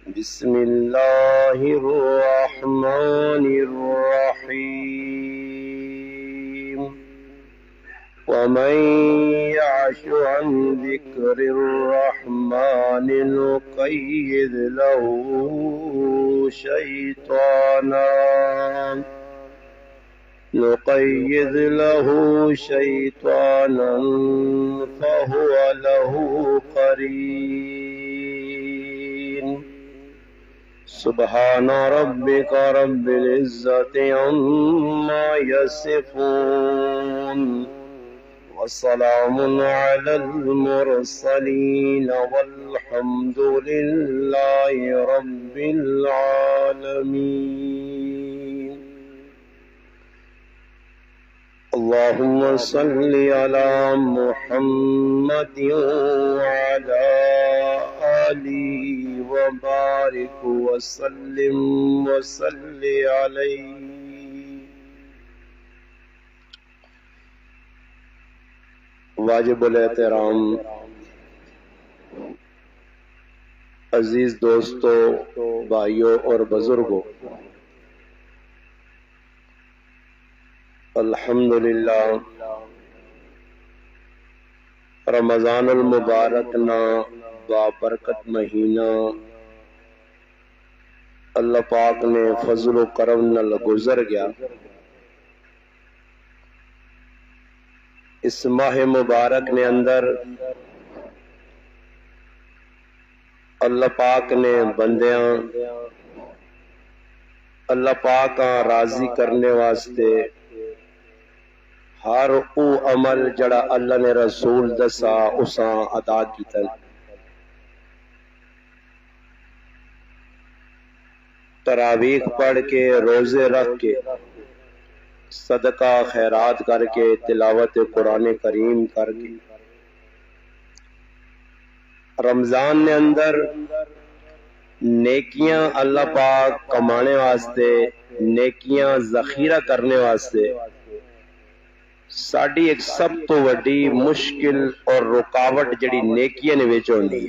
بسم الله الرحمن الرحيم ومن يعش عن ذكر الرحمن نقيض له شيطانا فهو له قرين سبحان ربك رب العزة عما يصفون وسلام على المرسلين والحمد لله رب العالمين اللهم صل على محمد وعلى آله وبارك وسلم وصل عليه واجب الاحترام عزیز دوستو، بھائیوں اور بزرگوں، الحمدللہ رمضان المبارک نا بابرکت مہینہ اللہ پاک نے فضل و کرم نال گزر گیا۔ اس ماہ مبارک نے اندر اللہ پاک نے بندیاں اللہ پاک راضی کرنے واسطے ہر او عمل جڑا اللہ نے رسول دسا اساں ادا کیتا۔ تراویح پڑھ کے، روزے رکھ کے، صدقہ خیرات کر کے، تلاوت قرآن کریم کر کے، رمضان نے اندر نیکیاں اللہ پاک کمانے واسطے، نیکیاں ذخیرہ کرنے واسطے ساڑی ایک سب تو وڈی مشکل اور رکاوٹ جڑی نیکیاں نے وچ ہوندی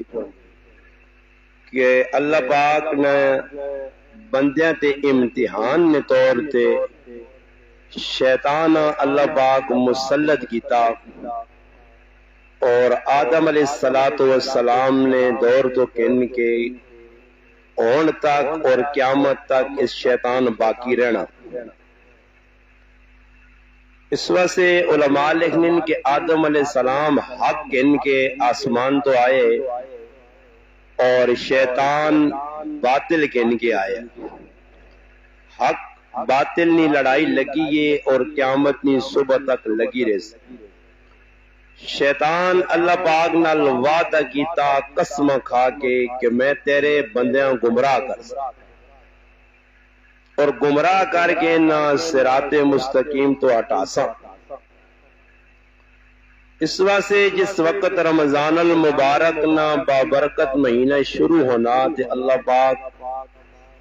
کہ اللہ پاک نے بندیاں تے امتحان نے طور تے شیطان اللہ پاک مسلط کیتا، اور آدم علیہ السلام نے دور تو کن کے ہون تک اور قیامت تک اس شیطان باقی رہنا۔ اس واسطے علماء لکھنے کہ آدم علیہ السلام حق کن کے آسمان تو آئے اور شیطان باطل کن کے آئے۔ حق باطل نی لڑائی لگی ہے اور قیامت نی صبح تک لگی رہے۔ شیطان اللہ پاک نال وعدہ کیتا قسم کھا کے کہ میں تیرے بندیاں گمراہ کر سکتا، اور گمراہ کر کے نہ صراط مستقیم تو ہٹا سا۔ اس واسطے جس وقت رمضان المبارک نہ بابرکت مہینہ شروع ہونا تے اللہ پاک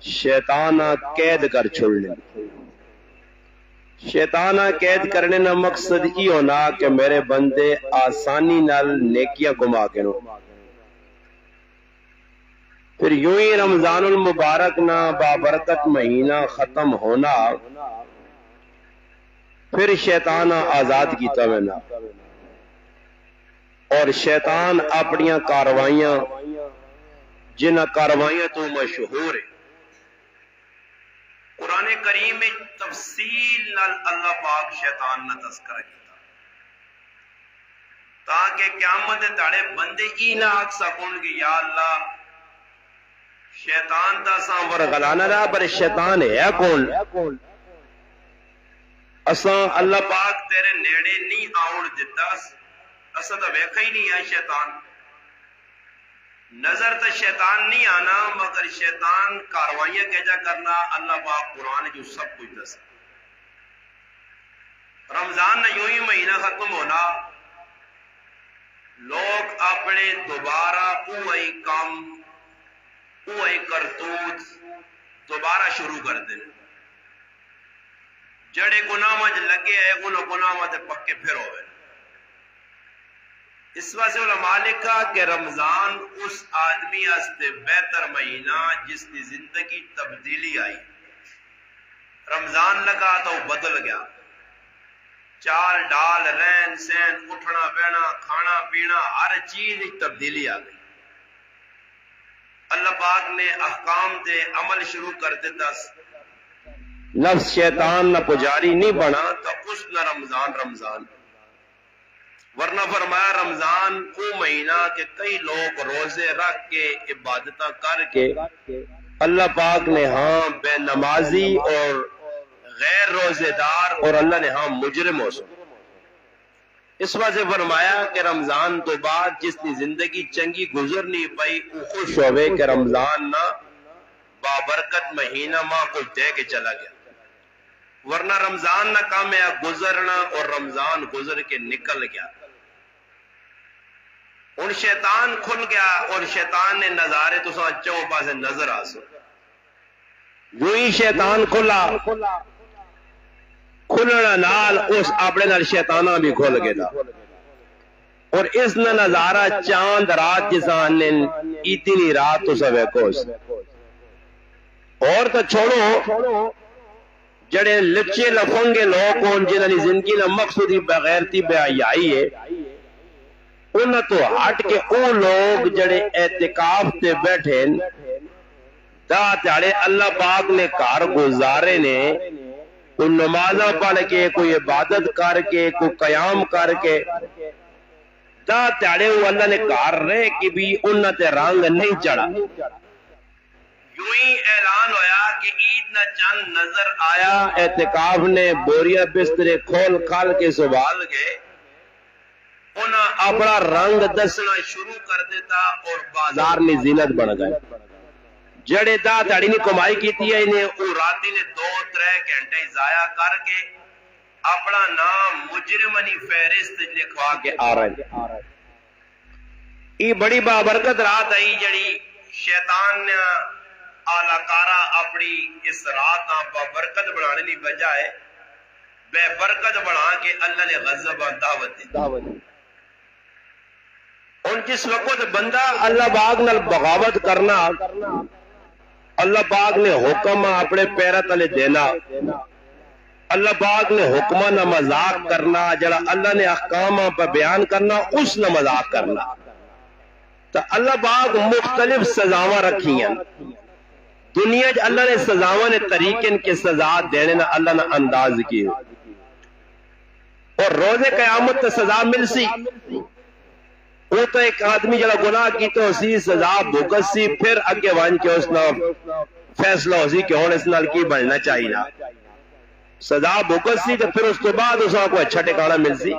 شیطان قید کر چھوڑنے۔ شیطان قید کرنے نہ مقصد ہی ہونا کہ میرے بندے آسانی نال نیکیاں گما کے نو۔ پھر یوں ہی رمضان المبارک نہ بابرکت مہینہ ختم ہونا، پھر شیطان آزاد کیتا میں نہ، اور شیطان اپنیاں کاروائیاں جنہ کاروائیاں تو مشہور ہے۔ قرآن کریم میں تفصیل نال اللہ پاک شیطان نہ تذکرہ کیتا تاکہ قیامت تاڑے بندے ہی نہ آگ سکون کہ یا اللہ شیطان تا ساں ورغلانا رہا، پر شیطان ہے کون؟ اساں اللہ پاک تیرے نیڑے نہیں آؤڑ دیتا، اساں تا ویکھا ہی نہیں ہے شیطان، نظر تا شیطان نہیں آنا، مگر شیطان کاروائیاں کیجا کرنا اللہ پاک قرآن جو سب کچھ دس۔ رمضان نہ یوں ہی مہینہ ختم ہونا، لوگ اپنے دوبارہ اوہی کام اوہی کرتوت دوبارہ شروع کر دیں۔ جڑے گناہ مجھ لگے ہے گناہ مجھ پکے پھر ہوئے۔ اس واسطے علماء نے کہا کہ رمضان اس آدمی واسطے بہتر مہینہ جس کی زندگی تبدیلی آئی. رمضان لگا تو بدل گیا، چال ڈال رہن سہن اٹھنا بیٹھنا کھانا پینا ہر چیز تبدیلی آ گئی. اللہ پاک نے احکام تے عمل شروع کر دیتا، نفس شیطان نہ پجاری نہیں بنا تو اس نہ رمضان ورنہ فرمایا رمضان وہ مہینہ کہ کئی لوگ روزے رکھ کے عبادتاں کر کے اللہ پاک نے ہاں بے نمازی اور غیر روزے دار اور اللہ نے ہاں مجرم ہو سکے. اس وجہ فرمایا کہ رمضان تو بعد جس کی زندگی چنگی گزر نہیں پائی وہ خوش ہوئے کہ رمضان نہ بابرکت مہینہ ماں کو دے کے چلا گیا، ورنہ رمضان نہ کام ہے گزرنا اور رمضان گزر کے نکل گیا. ان شیطان کھل گیا اور شیطان نے نظارے تو ساتھ چوں پاسے نظر آ سو جو ہی شیطان کھلنا نال اس اپنے نال شیطانہ بھی کھل گیا اور اس نے نظارہ چاند رات جسان نے اتنی رات تو سوے کوس اور تو چھوڑو جڑے لچے لفنگے لوگ کون جنہاں نے زندگی نہ مقصودی بغیرتی بے حیائی ہے انہاں تو ہٹ کے او لوگ جڑے اعتکاف تے بیٹھے دا تیارے اللہ پاک نے کار گزارے نے کوئی نمازہ پڑھ کے کوئی عبادت کر کے کوئی قیام کر کے دا تیارے وہ اللہ نے کار رہے کہ بھی انہاں تے رنگ نہیں چڑھا. یوں ہی اعلان ہویا کہ عید نہ چند نظر آیا اعتکاف نے بوریا بسترے کھول کھال کے سوال گئے انہاں اپنا رنگ دسنا شروع کر دیتا اور بازار میں زینت بن گئے. جڑے دا تاڑی نے کمائی کیتی ہے انہیں او راتی نے 2-3 گھنٹے ضائع کر کے اپنا نام مجرمنی فہرست لکھوا کے آ رہے ہیں. یہ بڑی بابرکت رات آئی جڑی شیطان نے آلہ کارا اپنی اس رات بابرکت بنانے لی بجائے بے برکت بنا کے اللہ نے غضب دعوت دی. اور جس وقت بندہ اللہ پاک نال بغاوت کرنا اللہ پاک نے حکم اپنے پیرا تلے دینا اللہ پاک نے حکمہ نہ مذاق کرنا جڑا اللہ نے احکام پر بیان کرنا اس نہ مذاق کرنا تو اللہ پاک مختلف سزاواں رکھی ہیں. دنیا جو اللہ نے سزاواں نے طریقے کے سزا دینے نہ اللہ نے انداز کی اور روز قیامت تے سزا مل سی. وہ تو ایک آدمی جڑا گناہ کی تو اسی سزا بھگت سی پھر اگے وان کے اس نا فیصلہ ہو سی کہ ہون اس نال کی بننا چاہیے سزا بھگت سی تو پھر اس کے بعد اس کو اچھا ٹھکانہ مل سی.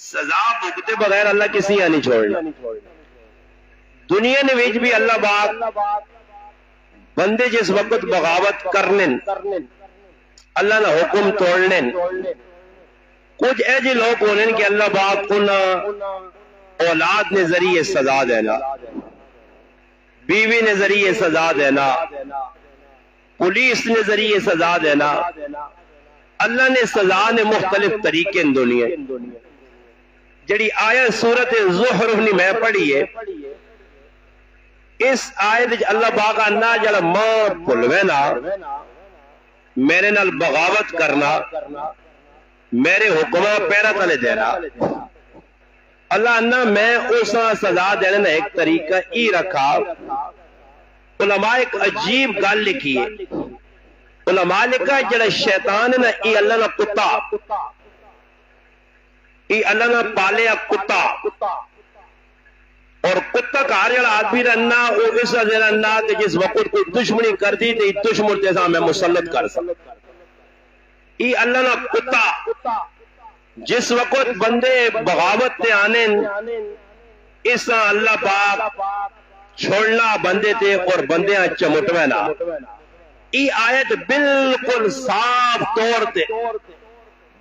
سزا بھگتے بغیر اللہ کسی نہیں چھوڑنا. دنیا نے وچ بھی اللہ پاک بندے جس وقت بغاوت کرنے اللہ نہ حکم توڑنے کچھ ایسے لوگ ہونے کہ اللہ پاک انہاں اولاد نے ذریعے سزا دینا بیوی نے ذریعے سزا دینا پولیس نے ذریعے سزا دینا. اللہ نے سزا نے مختلف طریقے ان دنیا جڑی آیت سورت زخرف نے میں پڑھی ہے اس آیت اللہ پاک انا جڑا ماں بھلوے نا میرے نال بغاوت کرنا میرے حکمہ پیرا تلے دینا اللہ انا میں اس سزا دینے نا ایک طریقہ ای رکھا. علماء ایک عجیب گل لکھی ہے. علماء لکھا جڑا شیطان ہے نا ای اللہ نا کتا ای اللہ نا پالے کتا اور کتا کار جڑا آدمی رہنا وہ اس وجہ رہنا کہ جس وقت کوئی دشمنی کر دی تو دشمن تیسا میں مسلط کر سکتا. ای اللہ نا کتا جس وقت بندے بغاوت تے آنے اس اللہ پاک چھوڑنا بندے تے اور بندے چمٹوینا. ای آیت بالکل صاف طور تے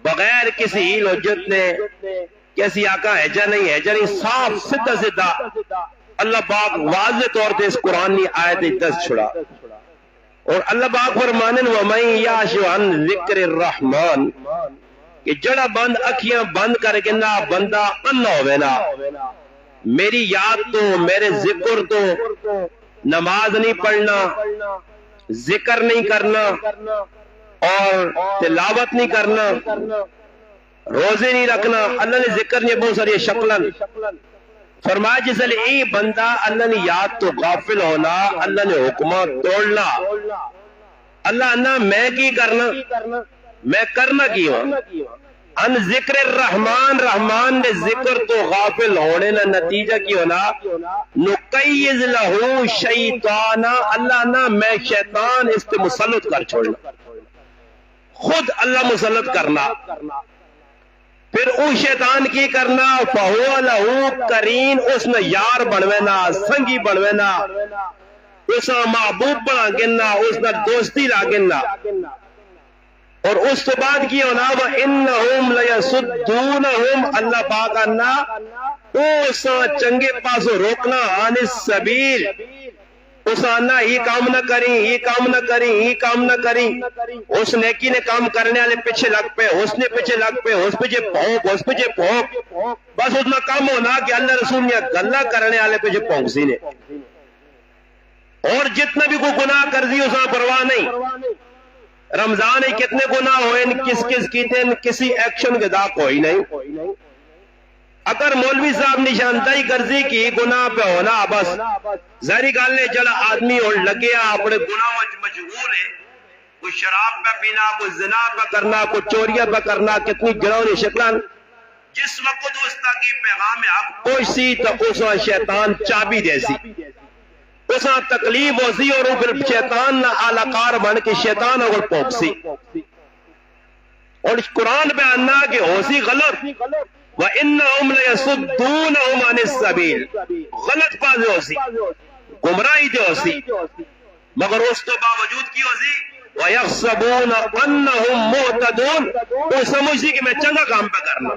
بغیر کسی ہیل حجت نے کیسی آقا ہے نہیں صاف سدھا سدھا اللہ پاک واضح طور تے اس قرآن کی آیت دس چھڑا. اور اللہ پاک فرمانے وَمَن يَعْشُ عَن ذِكْرِ الرَّحْمَنِ کہ جڑا بند اکھیاں بند کر کے نہ بندہ انا ہوئے نا، میری یاد تو میرے ذکر تو نماز نہیں پڑھنا، ذکر نہیں کرنا اور تلاوت نہیں کرنا، روزے نہیں رکھنا، اللہ نے ذکر نے بہت ساری شکلن فرمایا جس لئے ای بندہ اللہ نے یاد تو غافل ہونا، اللہ نے حکمہ توڑنا، اللہ انا میں کی کرنا، میں کرنا کی ہوں ان ذکر الرحمن، رحمان نے ذکر تو غافل ہونے نہ نتیجہ کی ہونا، نقیز لہو شیطانا، اللہ نہ میں شیطان اس پہ مسلط کر چھوڑنا، خود اللہ مسلط کرنا، پھر او شیطان کی کرنا، فہو لہو کرین، اس نے یار بنوینا، سنگی بنوینا، اس نے محبوب بنا گننا، اس نے دوستی لا گننا، اور اس تو بعد کی ہونا وَإِنَّهُمْ لَيَسُدُّونَهُمْ، اللہ پاک اننا اس چنگے پاسو روکنا، عن السبیل، اس اننا ہی کام نہ کریں، ہی کام نہ کریں، ہی کام نہ کریں، اس نیکی نے کام کرنے والے پیچھے لگ پہ، اس نے پیچھے لگ پہ، اس پیچھے پھونک، اس پیچھے پھونک، بس اتنا کام ہونا کہ اللہ رسول نے گلہ کرنے والے پیچھے پھونک سی نے، اور جتنا بھی کوئی گناہ کر دی اس نے پرواہ نہیں، رمضان ہی کتنے گناہ ہوئے، کس کس کیتے کسی ایکشن کے دا کوئی نہیں، اگر مولوی صاحب نشاندہی کرزی کی گناہ پہ ہونا بس ظاہری گالنے چلا آدمی اور لگیا اپنے گناہ مجبور ہے، کوئی شراب پہ پینا، کوئی زنا پہ کرنا، کوئی چوریہ پہ کرنا، کتنی گرونی شکلان، جس وقت اس کی پیغام حق پہنچی تو اس وقت شیطان چابی دے سی، اس وقت تکلیف ہو سی، اور پھر شیطان نہ آلکار بن کے شیطان اگر پوک سی، اور قرآن پہ آنا کہ ہو سی غلط، وَإِنَّهُمْ لَيَسُدُّونَهُمْ عَنِ السَّبِيلِ، غلط پازے ہو سی، گمراہی دے ہو سی، مگر اس تو باوجود کی ہو سی وَيَحْسَبُونَ أَنَّهُمْ مُعْتَدُونَ، وہ سمجھ سی کہ میں چنگا کام پہ کرنا،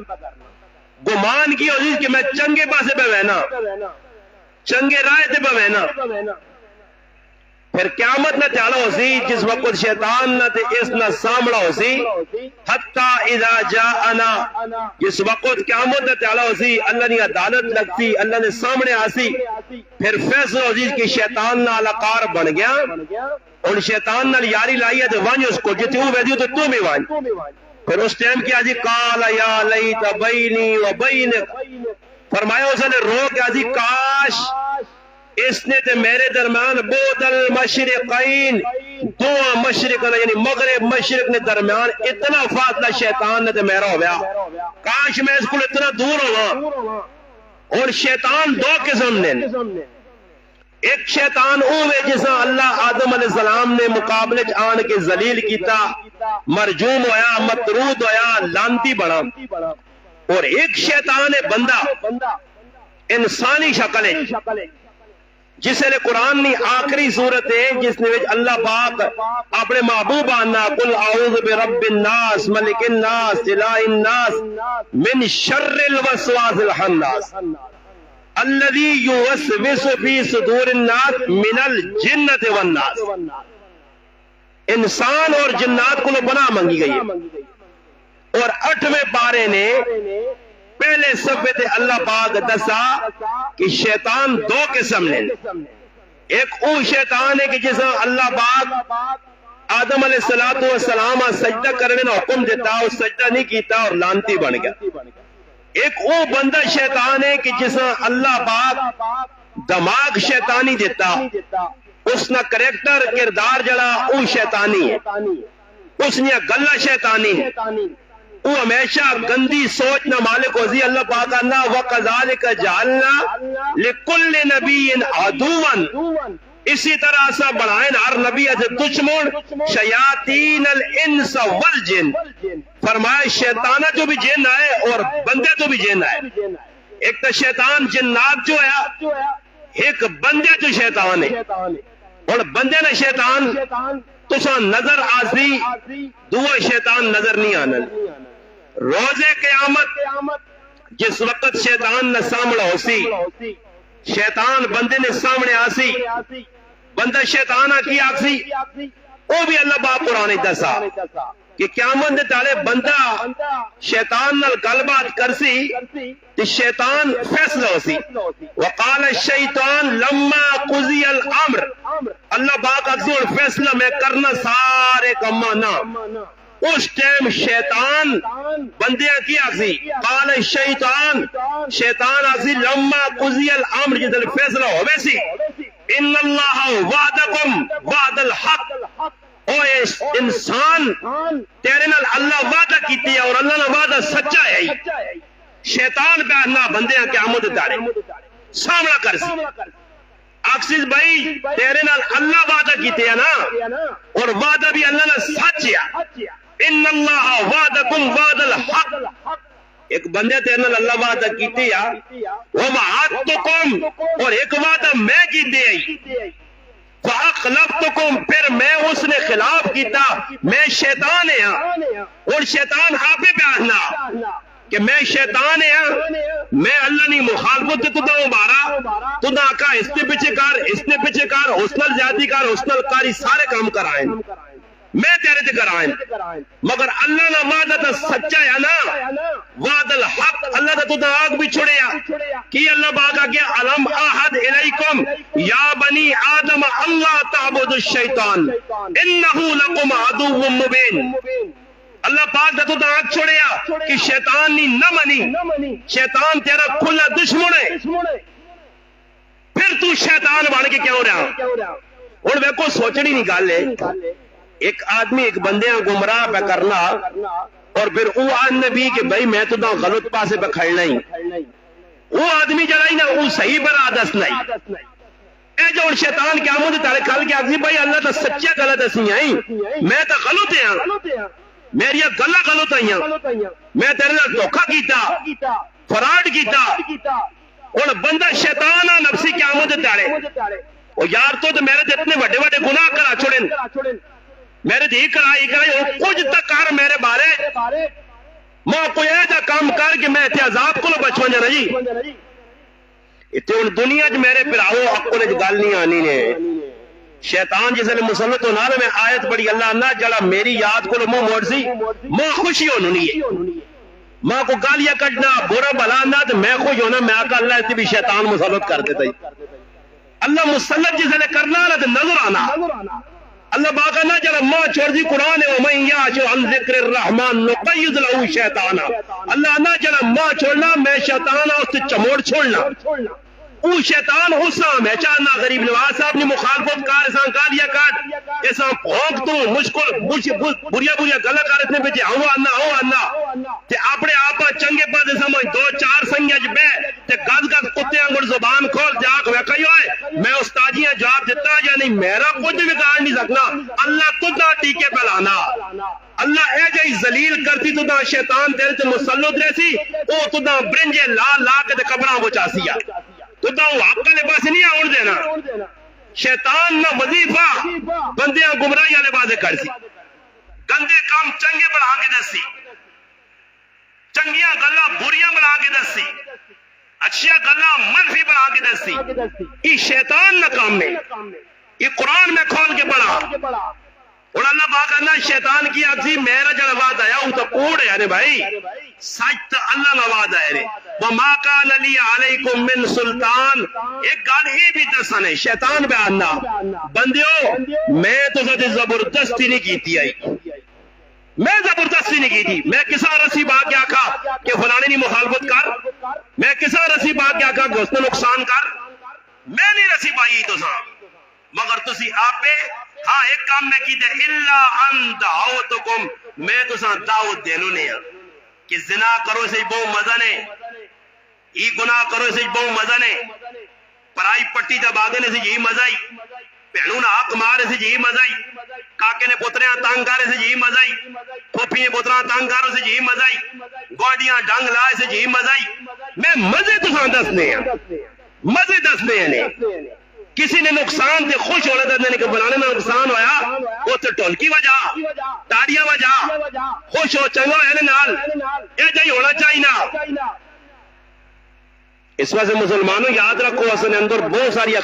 گمان کی ہو سی کہ میں چنگے پاسے پہ بہنا، چنگے رائے تے پہ بہنا، پھر قیامت نہ تعالی ہو سی جس وقت شیطان نہ تے اس نہ سامڑا ہو سی، حتی اذا جاءنا، جس وقت قیامت نہ تعالی ہو سی اللہ نے عدالت لگتی، اللہ نے سامنے آسی، پھر فیصلہ ہو سی کہ شیطان نہ علاقار بن گیا، اور شیطان نہ یاری لائی ہے تو وانج اس کو جتی ہوں ویدیو تو بھی وانج، پھر اس ٹائم کیا جی قال یا لیت بینی و بینک، فرمایا اس نے رو کیا جی کاش اس نے تے میرے درمیان بود المشرقین، دو مشرق یعنی مغرب مشرق نے درمیان اتنا فاصلہ شیطان نے تے میرا ہو گیا، کاش میں اس کو اتنا دور ہوا، اور شیطان دو قسم نے، ایک شیطان اوے جسا اللہ آدم علیہ السلام نے مقابلے آن کے ذلیل کیتا، مرجوم ہویا، مطرود ہویا، لانتی بڑا، اور ایک شیطان بندہ انسانی شکل ہے، جس نے قرآن نے آخری صورت ہے جس نے اللہ پاک اپنے محبوب آنا قل اعوذ برب الناس ملک الناس الہ الناس من شر الوسواس الخناس الذی یوسوس فی صدور الناس من الجنۃ والناس، انسان اور جنات کو پناہ مانگی گئی ہے، اور 8ویں پارے نے پہلے صفحے تے اللہ پاک دسا کہ شیطان دو قسم نے، ایک او شیطان ہے کہ جسا اللہ پاک آدم علیہ السلام سجدہ کرنے نہ حکم دیتا، وہ سجدہ نہیں کیتا اور لانتی بن گیا، ایک او بندہ شیطان ہے کہ جسا اللہ پاک دماغ شیطانی دیتا، اس نہ کریکٹر کردار جڑا او شیطانی ہے، اس نے گلہ شیطانی ہے، وہ ہمیشہ گندی سوچ نہ مالک ہوزی، اللہ پاک اللہ وَقَذَلِكَ جَعَلْنَا لِكُلِّ نَبِيٍّ عَدُوًّا، اسی طرح سا بڑھائیں ہر نبی سے دشمن شیاطین الانس والجن، فرمائے شیطانہ جو بھی جن آئے اور بندے تو بھی جن آئے، ایک تو شیطان جنات جو ہے، ایک بندے جو شیطان ہے، اور بندے نے شیطان تو سا نظر آسی، دو شیطان نظر نہیں آنا، روز قیامت جس وقت شیطان نے سامنے ہو سی، شیطان بندے نے سامنے آسی، بندہ شیطانہ کی آسی، وہ بھی اللہ باپ قرآن دسا کہ قیامت دے تالے بندہ شیطان نال گل بات کرسی تے شیطان فیصلہ ہو سی. وقال الشیطان لما قضی الامر، اللہ پاک اکسی اور فیصلہ میں کرنا سارے کمانا. اس ٹائم شیطان بندیاں کی اکسی قال الشیطان، شیطان اکسی لما قضی الامر جدل فیصلہ ہوئے سی ان اللہ وعدکم وعد الحق، او انسان تیرے نال اللہ وعدہ کیتی ہے اور اللہ نے وعدہ سچا ہے. شیطان پہ اللہ بندیاں قیامت تارے سامنا کر سی اکسیز بھائی تیرے نال اللہ وعدہ کیتے ہیں نا، اور وعدہ بھی اللہ نے سچ ہے. ان اللہ وعدکم وعد الحق، ایک بندے تیرے نال اللہ وعدہ کیتے ہیں ووعدتکم، اور ایک وعدہ میں کیتے ہیں فَأَخْلَفْتُكُمْ، پھر میں اس نے خلاف کیتا. میں شیطان ہاں اور شیطان آپ پہ آنا کہ میں شیطان ہاں، میں اللہ نہیں مخالفت تو دا مارا تو دا آقا اس نے پیچھے کار، اس نے پیچھے کار، حسنل زیادی کار، حسنل کاری سارے کام کرائیں میں تیرے تے کرائیں. مگر اللہ نے وعدہ تا سچا ہے نا، وعد الحق، اللہ تا تو دا آگ بھی چھوڑیا کہ اللہ باقا کہ علم آہد الیکم یا بنی آدم اللہ تعبد الشیطان انہو لکم عدو مبین. اللہ پاک دا تو دا آگ چھوڑیا کہ شیطان نہیں نہ منی، شیطان تیرا کھلا دشمن ہے، پھر تو شیطان بن کے کیوں رہا. اور میں کو سوچنی نہیں گال ہے، ایک آدمی ایک بندیاں گمراہ پہ کرنا اور پھر وہ آدمی بھی کہ بھائی میں تو دا غلط پاسے پہ کھڑنا ہی، وہ آدمی جلائی نا وہ صحیح پر آدس نہیں. اے جو شیطان کیا مجھے تارے کھال کے آگزی بھائی اللہ تا سچیا غلط اسی آئی، میں تا غلط ہیں، میری گلہ غلط آئیں، میں تیرے لئے دھوکہ کیتا، فراڈ کیتا. اور بندہ شیطان آ نفسی کیا مجھے تارے اور یار تو میرے دے اتنے وڈے وڈے گناہ کرا چھوڑیں، میرے دی کرائی اور کچھ تک کر میرے بارے ماں کوئی ایسا کام کر کہ میں اتنے عذاب کو بچوں جانا جی. اتنے ان دنیا جو میرے پھراؤ اکو نے گل نہیں آنی نے. شیطان جس نے مسلط ہونا میں آیت پڑھی اللہ نہ جڑا میری یاد کو منہ موڑ سی ماں خوشی ہونی ہے، ماں کو گالیاں کٹنا برا بلا نہ تو میں خوش ہونا، میں آقا اللہ اس بھی شیطان مسلط کر دیتا ہی. اللہ مسلط جس نے کرنا نہ تو نظر آنا. اللہ باقا نہ جڑا ماں چھوڑ دی قرآن ہے وَمَنْ يَعْشُ عَنْ ذِكْرِ الرَّحْمَنِ نُقَيِّضْ لَهُ شَيْطَانًا. اللہ نہ جڑا ماں چھوڑنا میں شیطان اس سے چموڑ چھوڑنا. او شیطان حسام ہے چاہنا غریب نواز صاحب نے مخالفت کار اساں گالیا کاٹ اساں بھونک تو مشکل بریا بریا گلہ کار اتنے بیچے ہوا آنا تے اپنے آپا چنگے پاس سمجھ دو چار سنگیج بے تے گز گز کتے انگڑ زبان کھول جاک ویکھائی ہوئے میں استاجیاں جواب دیتا یا نہیں میرا کچھ بھی کار نہیں سکنا. اللہ تدہ ٹیکے پہلانا، اللہ اے جائی ذلیل کرتی تدہ شیطان تیرے تے مسلط رہسی او تدہ برنجے لا لا کے تے قبران وہ چاسیا تو دا وہ حق کے پاس نہیں آؤڑ دینا. شیطان نہ وظیفہ بندیاں گمراہی والے بازے کر سی، گندے کام چنگے بڑھا کے دسی، چنگیاں گلاں بریاں بڑھا کے دسی، اچھیا گلاں منفی بڑھا کے دسی. یہ شیطان نہ کام میں، یہ قرآن میں کھول کے پڑھا. اور اللہ پاک اللہ شیطان کی عکسی میرا جڑا وعد آیا وہ تو کوڑ ہے نے بھائی سچ تو اللہ نہ وعد آئے رے وَمَا كَانَ لِي عَلَيْكُم مِّن سُلْطَان. ایک گل ہی بھی دسنے شیطان بیاننا بندیو میں تو ساتھ زبردستی نہیں کیتی آئی، میں زبردستی نہیں کی تھی. میں کسا رسی باق کیا کہا کہ فلانے نہیں مخالفت کر، میں کسا رسی باق کیا کہا کہ اس نے نقصان کر، میں نہیں رسی بائی تو سا مگر تسی آپ پہ ہاں ایک کام میں کی دے اللہ ان دعوتکم میں تو سا دعوت دینو نہیں کہ زنا کرو سے بہو مزہ نے، ای گناہ کرو سے بہو مزہ نے، پرائی پٹی جب آگنے سے یہی مزہ ہی، پہنوں نہ حق مارے سے یہی مزہ ہی، کاکے نے پتریاں تانگارے سے یہی مزہ ہی، پھوپی نے پتریاں تانگاروں سے یہی مزہ ہی، گوڑیاں ڈنگ لائے سے یہی مزہ ہی. میں مزے تو ساں دسنے ہیں، مزے دسنے ہیں. کسی نے نقصان سے خوش ہونا تھا کہ بلانے میں نقصان ہویا وہ تو ٹولکی وجہ تاڑیاں وجہ خوش ہو چنگو ہے نال یہ جائی ہونا چاہینا. اس وجہ سے مسلمانوں یاد رکھو اصل اندر بہت ساری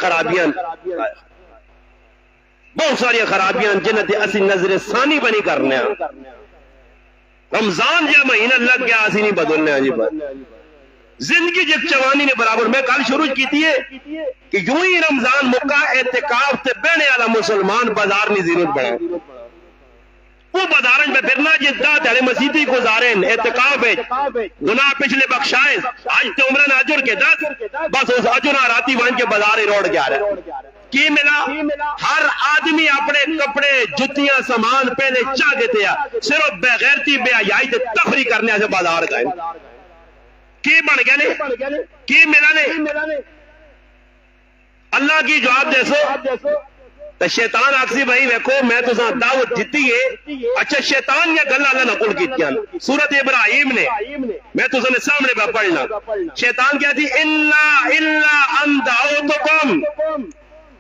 خرابیاں جنہیں اسی نظر ثانی بنی کرنے ہیں. رمضان جا مہینہ لگ گیا اسی نہیں بدلنے جی زندگی جب جوانی نے برابر میں کل شروع کی تھی کہ یوں ہی رمضان مکہ اعتکاف تے بہنے والا مسلمان بازار نہیں ضرورت بڑھا وہ بازارن میں پھرنا جدہ تیرے مسیحی گزارن اعتکاف ہے گناہ پچھلے بخشائیں آج تے عمران اجر کے دس بس اس اجر آراتی وان کے بازار روڑ گیا رہا کی ملا ہر آدمی اپنے کپڑے جتیاں سامان پہلے چاہ دیتے ہیں صرف بغیرتی بے حیائی تے تفریح کرنے سے بازار گئے کی بن گیا نے کی ملا نے اللہ کی جواب دے سو تو شیطان آکسی بھائی ویکھو میں تو ساتھ دعوت جتی ہے اچھا شیطان یا گلہ اللہ نقل کی تیاں سورت ابراہیم نے میں تو سنے سامنے پہ پڑھنا شیطان کیا تھی اِلَّا أَن دَعَوْتُكُمْ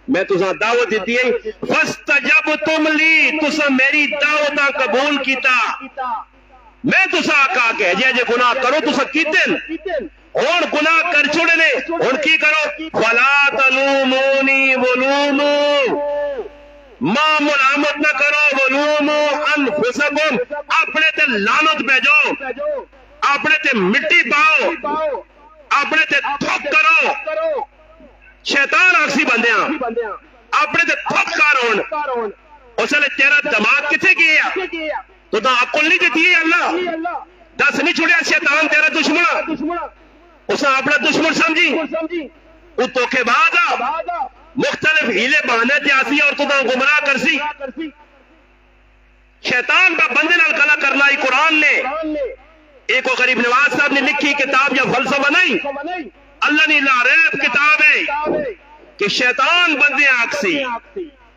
میں تو ساتھ دعوت دیتی ہے فَاسْتَجَبْتُمْ لِي تُسا میری دعوتاں قبول کیتا میں تو سا کہا کہ جے گناہ کرو تو سا کیتن اور گناہ کر چھوڑے نے اور کی کرو فَلَا تَلُومُونِي وَلُومُوا ماں ملامت نہ کرو وَلُومُوا أَنفُسَكُمْ اپنے تے لعنت بھیجو اپنے تے مٹی پاؤ اپنے تے تھوک کرو شیطان آکسی بندیاں اپنے تے تھوک کارون اس نے تیرا دماغ کتے کیا تو دا عقل نہیں دیتی ہے اللہ دس نہیں چھوڑیا شیطان تیرا دشمن اس نے اپنا دشمن سمجھی وہ توکے بعد مختلف ہیلے بہانے تیاسی اور تو دا گمراہ کرسی شیطان کا بندے نال کلا کرنا ہی قرآن نے ایک وہ غریب نواز صاحب نے لکھی کتاب یا فلسفہ نہیں اللہ نے لا ریب کتاب ہے کہ شیطان بندے آکسی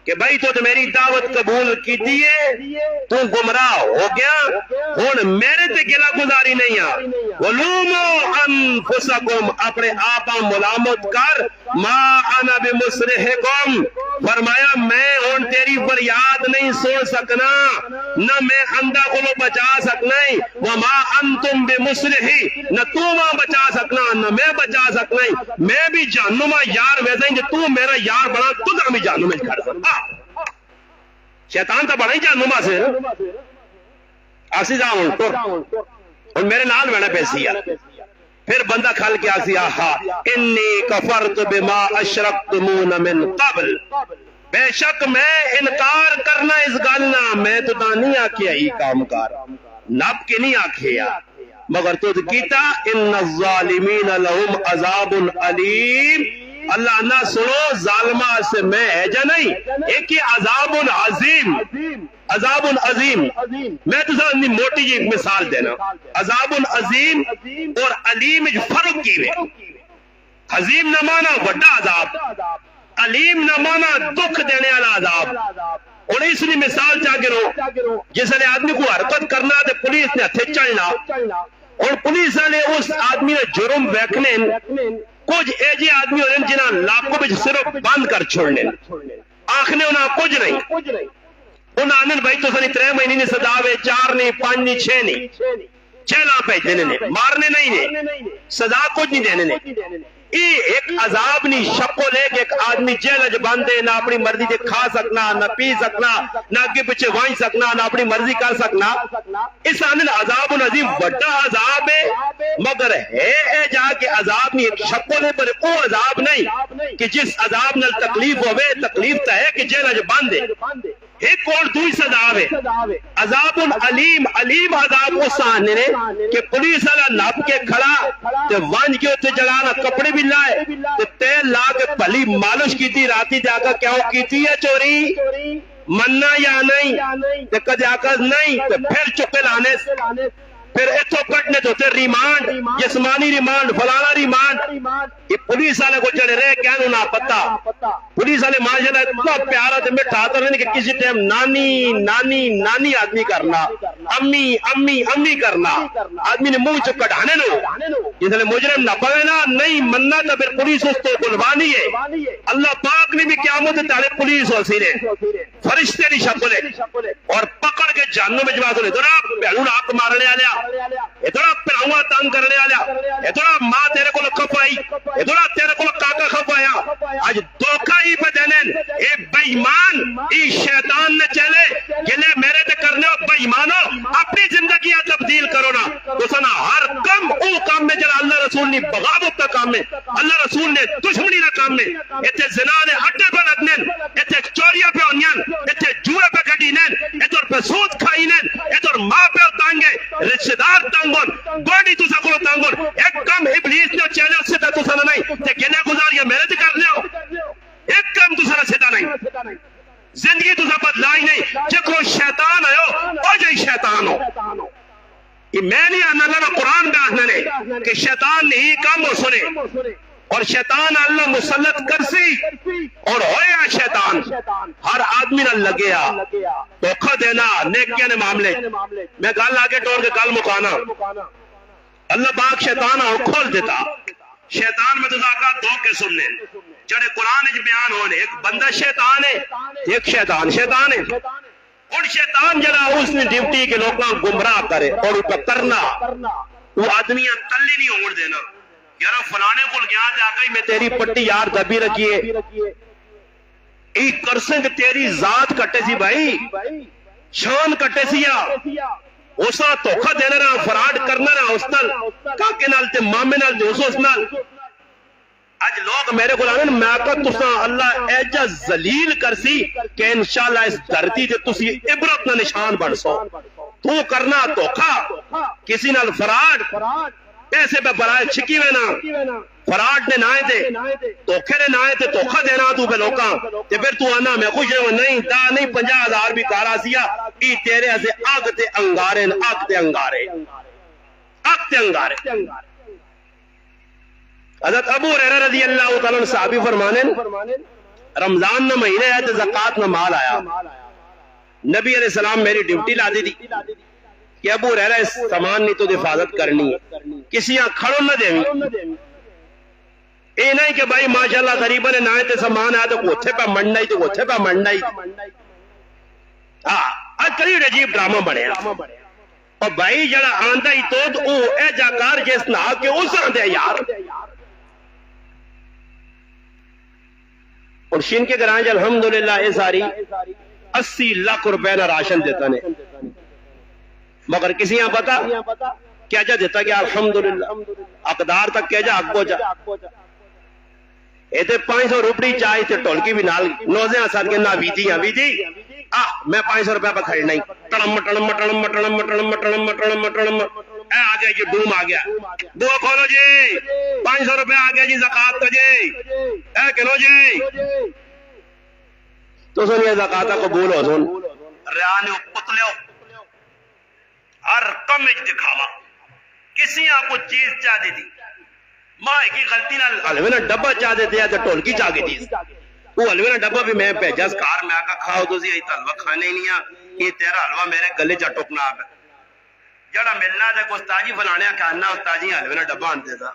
کہ بھائی تو میری دعوت قبول کی دیئے تو گمراہ ہو گیا ہون میرے تے گلا گزاری نہیں ہے وَلُومُوا أَنفُسَكُمْ اپنے آپا ملامت کر ما انا بمصرخکم فرمایا میں ہون تیری فریاد نہیں سن سکنا نہ میں اندھا کو بچا سکنا وما انتم بمصرخی نہ تو ماں بچا سکنا نہ میں بچا سکنا میں بھی جہنم یار ویسے ہیں تو میرا یار بنا تو ہمیں جہنم میں کھڑ سکتا شیطان تا بڑا ہی جہنم سے آسی جاؤں اور میرے نال بنا پیسی ہے پھر بندہ کھل کے آسی آہا انی کفرت بما اشرکتمون من قبل بے شک میں انکار کرنا اس گالنا میں تو نہیں آکھیا ہی کام کار نب کے نہیں آکھیا مگر تو کیتا ان الظالمین لہم عذاب علیم اللہ نہ سنو ظالمہ سے میں ہے جا نہیں ایک ہی عذاب عظیم میں تو سب موٹی جی مثال دینا عذاب عظیم اور علیم فرق کی ہوئے عظیم نہ مانا وڈا عذاب علیم نہ مانا دکھ دینے والا عذاب اور اس لیے مثال چاہ گرو جس نے آدمی کو حرکت کرنا تو پولیس نے ہتھے چلنا اور پولیس نے اس آدمی نے جرم ویکھنے کچھ ایجے آدمی ہوئے جنہاں لاکھوں میں صرف بند کر چھوڑنے آنکھنے انہاں کچھ نہیں انہاں آنن بھائی تو سنی 3 مہینے نے سزا ہوئے 4 نہیں 5 نہیں 6 نہیں 6 لاکھ پیج دینے نے مارنے نہیں نے سزا کچھ نہیں دینے نے ایک عذاب نہیں شکو لے کہ ایک آدمی جیل اج باندھے نہ اپنی مرضی دے کھا سکنا نہ پی سکنا نہ اگے پیچھے وائیں سکنا نہ اپنی مرضی کر سکنا اس آنن عذاب عظیم بڑا عذاب ہے مگر ہے اے جا کے عذاب نہیں ایک شکو لے پر وہ عذاب نہیں کہ جس عذاب نل تکلیف ہوئے تکلیف تا ہے کہ جیل اج باندھے ایک اور دوئی سزا ہے عذاب علیم علیم عذاب اس آنے نے کہ پولیس والا ناپ کے کھڑا تے وانج کے اتنے جلانا کپڑے بھی لائے تے تیل لا کے پھلی مالش کی تھی راتی جا کر کیا کی تھی ہے چوری مننا یا نہیں تے کدے آکر نہیں تے پھر چکے لانے پھر اتھو کٹنے تو تے ریمانڈ جسمانی ریمانڈ فلانا ریمانڈ یہ پولیس والے کو چڑھے رہے کہنو نہ پتا پولیس والے ماشاءاللہ اتنا پیارا تے میٹھا آتا رہنے کہ کسی ٹائم نانی نانی نانی آدمی کرنا امی امی امی کرنا آدمی نے منہ چکا ڈھانے نو جس نے مجرم نہ پڑے نا نہیں مننا تو پھر پولیس اس کو بلوانی ہے اللہ پاک نے بھی قیامت تارے پولیس ہو سی رہے فرشتے نہیں شکلے اور پکڑ کے جہنم میں جواب دے دورا پہلون آنکھ مارنے آلیا ادھرا پراؤں تنگ کرنے آلیا ادھرا ماں تیرے کو کھپائی ادھرا تیرے کو کاکا کھپایا آج دھوکہ ہی پہ دینن اے بےایمان ای شیطان نے چلے گلے میرے تے کرنے ہو بےایمانو اپنی زندگی ادب تبدیل کرو نا تو سنا ہر کم او کام میں جڑا اللہ رسول نے بغاوت کا کام ہے، اللہ رسول نے دشمنی کا کام ہے، ایتھے زنا دے اڈے پہ لگنے، ایتھے چوریاں پہ ہونیاں، ایتھے جوئے پہ کڈی نین، ایتھے پہ سود کھائی نین، ایتھے ماں پہ تانگے، رشتہ دار تانگون، گوڑی تو سکولو تانگون، ایک کم ابلیس نے چیلنج سے تو سنا نہیں تے گنے گزاریاں محنت کر لیو، ایک کم تو سنا سیدھا نہیں، زندگی تو سا بدلائی نہیں، جکو شیطان آئے ہو او جائی شیطان ہو، یہ میں نہیں آنا لنا قرآن میں آنا نے کہ شیطان نہیں کام ہو سنے اور شیطان اللہ مسلط کرسی اور ہویا شیطان ہر آدمی نہ لگیا دھوکہ دینا نیکیاں نے معاملے میں گل آگے ٹور کے گل مکانا اللہ پاک شیطان اور کھول دیتا شیطان میں تذاکات دو کے سن لیں جڑے قرآن اج بیان ہونے ایک بندہ شیطان ہے ایک شیطان ہے اور شیطان جڑا اس نے ڈیوٹی کے لوگاں گمراہ کرے اور اوپر کرنا وہ آدمیاں تلی نہیں ہوڑ دینا یارا فلانے کو گیا جا گئی میں تیری پٹی یار دبی رکھیے ایک کرسیں کہ تیری ذات کٹے سی بھائی شان کٹے سی یا اسا دھوکہ دینا رہا فراڈ کرنا رہا اس نال کاکے نال تے مامے نال جو اس نال آج لوگ میرے کو لانے میں آقا تسا اللہ ایجا ذلیل کرسی کہ انشاءاللہ اس دھرتی تے تسی عبرت نہ نشان بڑھ سو تو کرنا دھوکہ کسی نال فراڈ پیسے پہ برائے چھکی ہوئے نا فراڈ نے نائے دے دھوکے نے نائے دے دھوکہ دینا تو پہ لوکاں تے پھر تو آنا میں خوش ہوں نہیں دا نہیں 50,000 بھی کارا سیا ای تیرے سے آگ تے انگارے حضرت ابو ہریرہ رضی اللہ تعالیٰ عنہ صحابی فرمانے رمضان نہ مہینے آئے تے زکاة نہ مال آیا نبی علیہ السلام میری ڈیوٹی لا دی تھی کہ ابو ہریرہ اس سامان نہیں تو حفاظت کرنی ہے کسی یہاں کھڑو نہ دیں اے نہیں کہ بھائی ماشاءاللہ غریبہ نے نائے تے سامان آیا تو کوتھے پہ منڈا ہی تو کوتھے پہ منڈا ہی آج کلی عجیب ڈرامہ بڑھے اور بھائی جڑا آندہ ہی تو او اے جاکار جس نہ کہ اس آندے یار اور شین کے گرانج الحمدللہ اے ساری 80 لاکھ روپے نہ راشن دیتا نے مگر کسی یہاں پتا کیا جا دیتا کہ الحمدللہ اقدار تک کیا جا اکو جا ایتے 500 روپڑی چاہی تھے ٹولکی بھی نال نوزے ہیں ساتھ کے نا ویدی میں 500 روپے پہ کھڑی نہیں ٹڑم اے آگیا جی ڈوم آگیا دو کھولو جی 500 روپے آگیا جی زکاة تو جی اے کنو جی تو سن یہ زکاة قبول ہو سن ریانے پتلے ہو ہر کم اج دکھاوا کسی آپ کو چیز چاہ دی دی ماں ایک ہی غلطی نہ حلوے نہ ڈبا چاہ دیتے یا تو ٹولکی چاہ گئی تھی وہ حلوے نہ ڈبا بھی میں بھیجا کار میں آکا کھاؤ تو سی ایتا حلوہ کھانے ہی نہیں آ یہ تیرا حلوہ میرے گلے چا ٹوکنا آپ ہے جڑا ملنا تھا کو استاجی فلانے کہنا استاجی حلوے نہ ڈبا آنتے تھا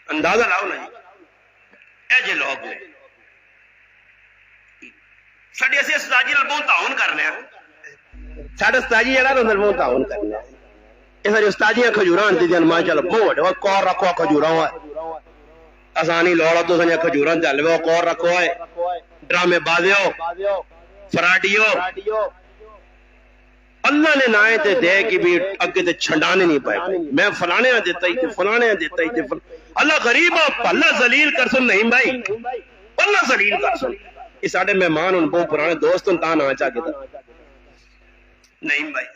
اندازہ لاؤ نا جی اے جے لوگ نے ساڑھی ایسے استاجی نلبون تعاون کرنے ہیں ساڑھے استاجی جڑا تو نلبون تعاون کرنے ہیں یہ ساری استاجیاں کھجوران دی دین ماشاءاللہ بہت وہ کور رکھو کھجوران ہوئے آسانی لوڑا تو سنیا کھجوران چل وہ کور رکھو ہے ڈرامے بازیو فراڈیو اللہ نے نائے تے دے کی بھی اگے تے چھنڈانے نہیں پائے میں فلانے نہ دیتا ہی تھے فلانے نہ دیتا ہی تھے اللہ غریب اللہ ذلیل کر سن نہیں بھائی اللہ ذلیل کر سن اس آڑے مہمان ان بہت پرانے دوست ان تاں نہ چاہ کے تھا نہیں بھائی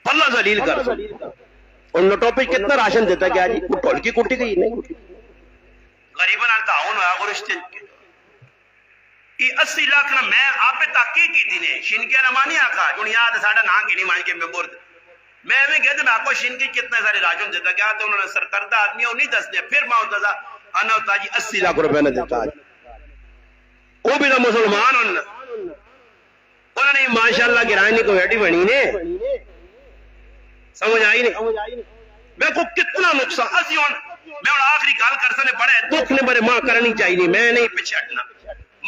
اللہ ذلیل کر سن ان نٹو پہ کتنا راشن دیتا کیا جی وہ ٹولکی کٹی گئی نہیں غریباً آل تعاون ہویا گرشتن یہ 80 لاکھ نہ میں آپ پہ تحقیق کی تھی نے شنکیہ نمانی آکھا جو یاد ساڑھا نام کی نہیں مانی کے میں برد میں ہمیں کہتے میں آپ کو شنکی کتنے سارے راشن دیتا کیا تو انہوں نے سرکردہ آدمی انہیں دس دیا پھر ماں ہوتا تھا انہوں ہوتا جی 80 لاکھ روپے نہ دیتا آج وہ بھی نہ مسلمان انہوں نے ماشاءاللہ گرانی کو بیٹی بنی نے سمجھ آئی نہیں میں کو کتنا نقصان میں اور آخری گال کر سنے بڑے دکھ نے بڑے ماں کرنی چاہیے میں نہیں پیچھے ہٹنا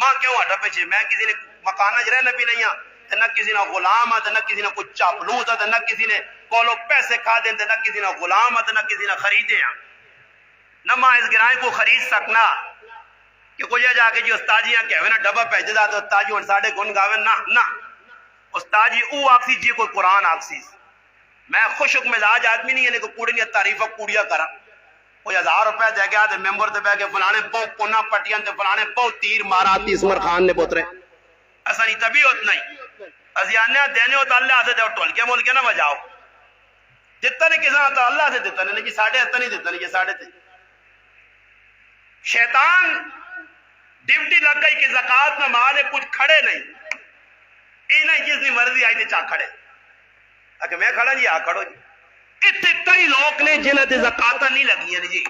ماں کیوں ہٹا پیچھے میں کسی نے مکانہ جرے نبی نہیں ہے نہ کسی نے غلام ہے نہ کسی نے کچھ چاپلوس ہے نہ کسی نے کولو پیسے کھا دیں نہ کسی نے غلام ہے نہ کسی نے خریدے ہیں نہ ماں اس گرائیں کو خرید سکنا کہ کوئی جا کے جو استاجیاں کہوے نا ڈبا پیجے دا تو استاجی ان ساڑھے گن گاوے نا استاد جی او آکسی جی کوئی قرآن آکسی میں خوشک مزاج آدمی نہیں یعنی کوئی کوڑی نہیں تعریفہ کوڑیا کرا کوئی 1000 روپے دے گیا تے ممبر تے بہ کے فلانے بہت کونا پٹیاں تے فلانے بہت تیر مارا تیسمر خان نے پوترے ایسا نہیں طبیعت نہیں ازیانیاں دینے ہوتا اللہ سے دے ٹول کے مول کے نہ بجاؤ جتنا نہیں کسان آتا اللہ سے دیتا نہیں جی ساڑھے ہتا نہیں دیتا نہیں جی ساڑھے تے شیطان ڈیوٹی لگ گئی کہ زکاة میں مال کچھ کھڑے نہیں انہیں جس دی مرضی آئی تے چاہ کھڑے اگر میں کھڑا جی آ کھڑو جی اتنے کئی لوگ نے جنہیں تے زکاة نہیں لگی ہیں جی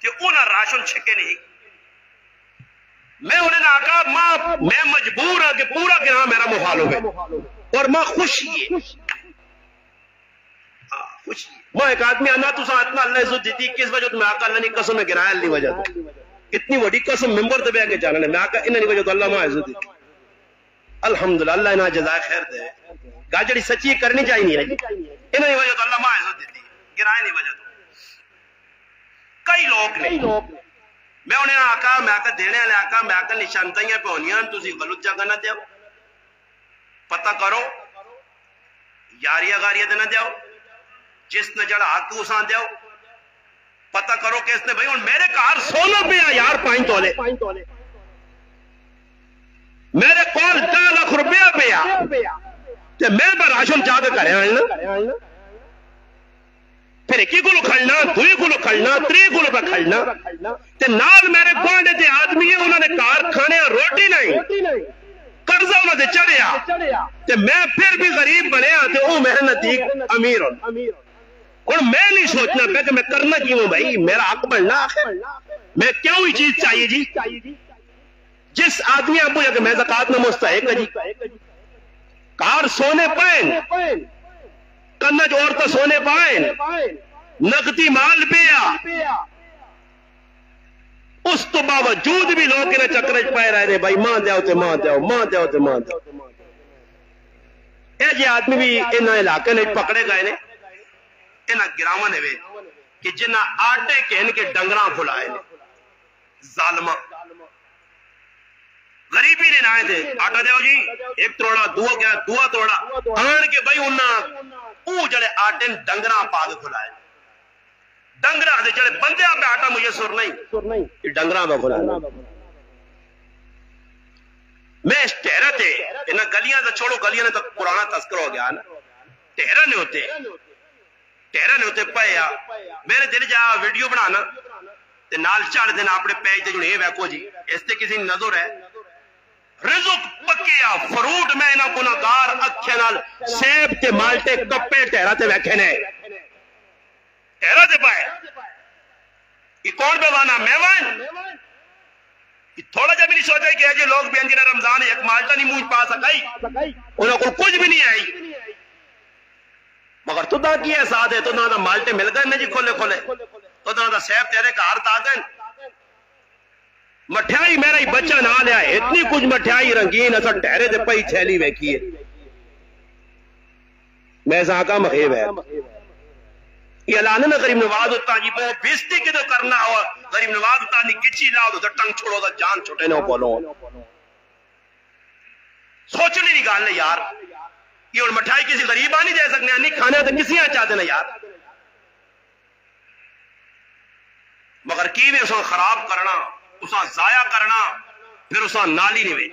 کہ انہیں راشن چھکے نہیں میں انہیں کہا میں مجبور ہوں کہ پورا گناہ میرا مخالف ہے اور میں خوشی ہے میں ایک آدمی آنا تو سا اتنا اللہ عزت دیتی کس وجہ تو میں آقا اللہ نہیں قسم میں گناہ اللہ وجہ تو اتنی وڈی قسم ممبر تے بے کے جانا میں آقا انہیں نہیں وجہ تو اللہ میں عزت دیتی الحمدللہ اللہ انہیں جزائے خیر دے گاجڑی سچی کرنی چاہی نہیں رہی انہیں نہیں وجہ تو اللہ میں عزت دیتی گناہ نہیں وجہ تو کئی لوگ نے میں انہیں آقا میں آقا دینے والے آقا میں آقا نشانتائیاں پہ ہونیاں تسی غلط جگہ نہ دیو پتہ کرو یاریاں غاریاں دے نہ دیو جس نے جڑا حق اساں دیو پتہ کرو کہ اس نے بھائی میرے کار سونا پہ یار 5 تولے میرے کول 10 لاکھ روپیہ پہ تے میں براشن چاہ کے کرے ہیں پھر ایک ہی گلو کھڑنا دوئی گلو کھڑنا 3 گلو پہ کھڑنا تے نال میرے گوانڈے تے آدمی ہیں انہوں نے کار کھانے روٹی نہیں قرضہ انہوں نے چڑھیا تے میں پھر بھی غریب بنے آتے ہوں محنت امیر ہوں اور میں نہیں سوچنا پہ کہ میں کرنا کیوں بھائی میرا حق بڑھنا آخر میں کیوں ہی چیز چاہیے جی جس آدمی ابو یا کہ میں زکاة میں مستحق جی کار سونے پائیں کنج عورتہ سونے پائیں نقدی مال پیا اس تو باوجود بھی لوگ انہیں چکرج پائے رہے ہیں بھائی ماں دیاؤ تے ماں دیاؤ ماں دیاؤ تے ماں دیاؤ اے جی آدمی بھی انہیں علاقے نے پکڑے گئے نے انہیں گراما نے کہ جنہ آٹے کے ان کے ڈنگراں کھلائے نے ظالمہ غریبی نے نائے تھے آٹا دیو جی ایک توڑا دوا توڑا آن کے بھائی انہاں جڑے آٹے ڈنگراں پاگ کھلائے ڈنگراں سے جڑے بندے آپ پہ آٹا مجھے سر نہیں یہ ڈنگراں پہ کھلائے میں اس ٹہرہ تھے انہاں گلیاں سے چھوڑو گلیاں نے تو پرانا تذکر ہو گیا نا ٹہرہ نے ہوتے پایا میرے دل جا ویڈیو بنانا تے نال چڑھ دینا اپنے پیج تے جڑے ویکھو جی اس تے کسی نظر ہے رزق پکیا فروٹ میں انہاں گناہگار اکھے نال سیب تے مالٹے کپے ٹہرا تے ویکھے نے ٹہرا تے پائے یہ کون پہ وانا میں وان تھوڑا جا بھی نہیں سوچا کہ ایجے لوگ بھی انجنہ رمضان ایک مالٹا نہیں مونج پا سکائی انہوں کو کچھ بھی نہیں آئی مگر تو دا کیا ساتھ ہے تو دا مالٹے مل گئے جی کھولے تو دا سیب تیرے کار تا گئے مٹھائی میرا ہی بچہ نہ لیا اتنی کچھ مٹھائی رنگین ایسا ٹہرے دے پئی تھیلی ویکھی ہے میں ساکا مخیب ہے یہ اعلان نہ غریب نواز ہوتا جی وہ بیستی کی تو کرنا ہوا غریب نواز ہوتا نہیں کچی لاؤ تو ٹنگ چھوڑو تو جان چھوٹے نہ بولو سوچنے نہیں گالنے یار یہ اور مٹھائی کسی غریبہ نہیں دے سکنے نہیں کھانے تو کسی آن چاہتے نا یار مگر کی بھی اسے خراب کرنا اسا ضائع کرنا پھر اسا نالی نہیں وے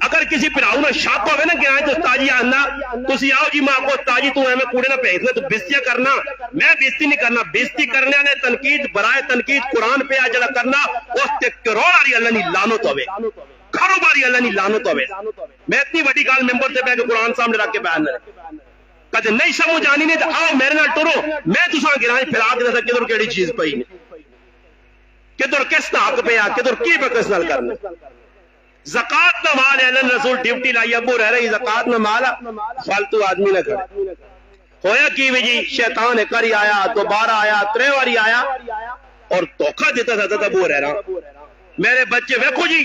اگر کسی پراؤ نے شاپ ہوئے نا کہ تو تاجی آنا تسی آؤ جی ماں کو تاجی تو ہمیں کوڑے نہ پہنچنے تو بیستیاں کرنا میں بیستی نہیں کرنا بیستی کرنے نے تنقید برائے تنقید قرآن پہ آجڑا کرنا اس تے کروڑ آری اللہ نہیں لانت ہوئے کھرو باری اللہ نہیں لانت ہوئے میں اتنی وڈی کال ممبر سے پہ کہ قرآن سامنے رکھ کے بیان رہے کہتے نہیں سمجھ آنی نہیں تو آؤ میرے نال ٹرو میں تو ساں گرائیں پھیلا کے دسا کدھر کیڑی چیز پئی نہیں کدھر کس نہ حق پہ آ کدھر کی پہ کس نال کرنا زکاة نہ مال ہے اللہ رسول ڈیوٹی لائی ابو رہ رہی زکاة نہ مالا فالتو آدمی نہ کھڑا ہویا کی بھی جی شیطان کری آیا دوبارہ آیا 3 واری آیا اور دھوکہ دیتا تھا ابو رہ رہا میرے بچے ویکھو جی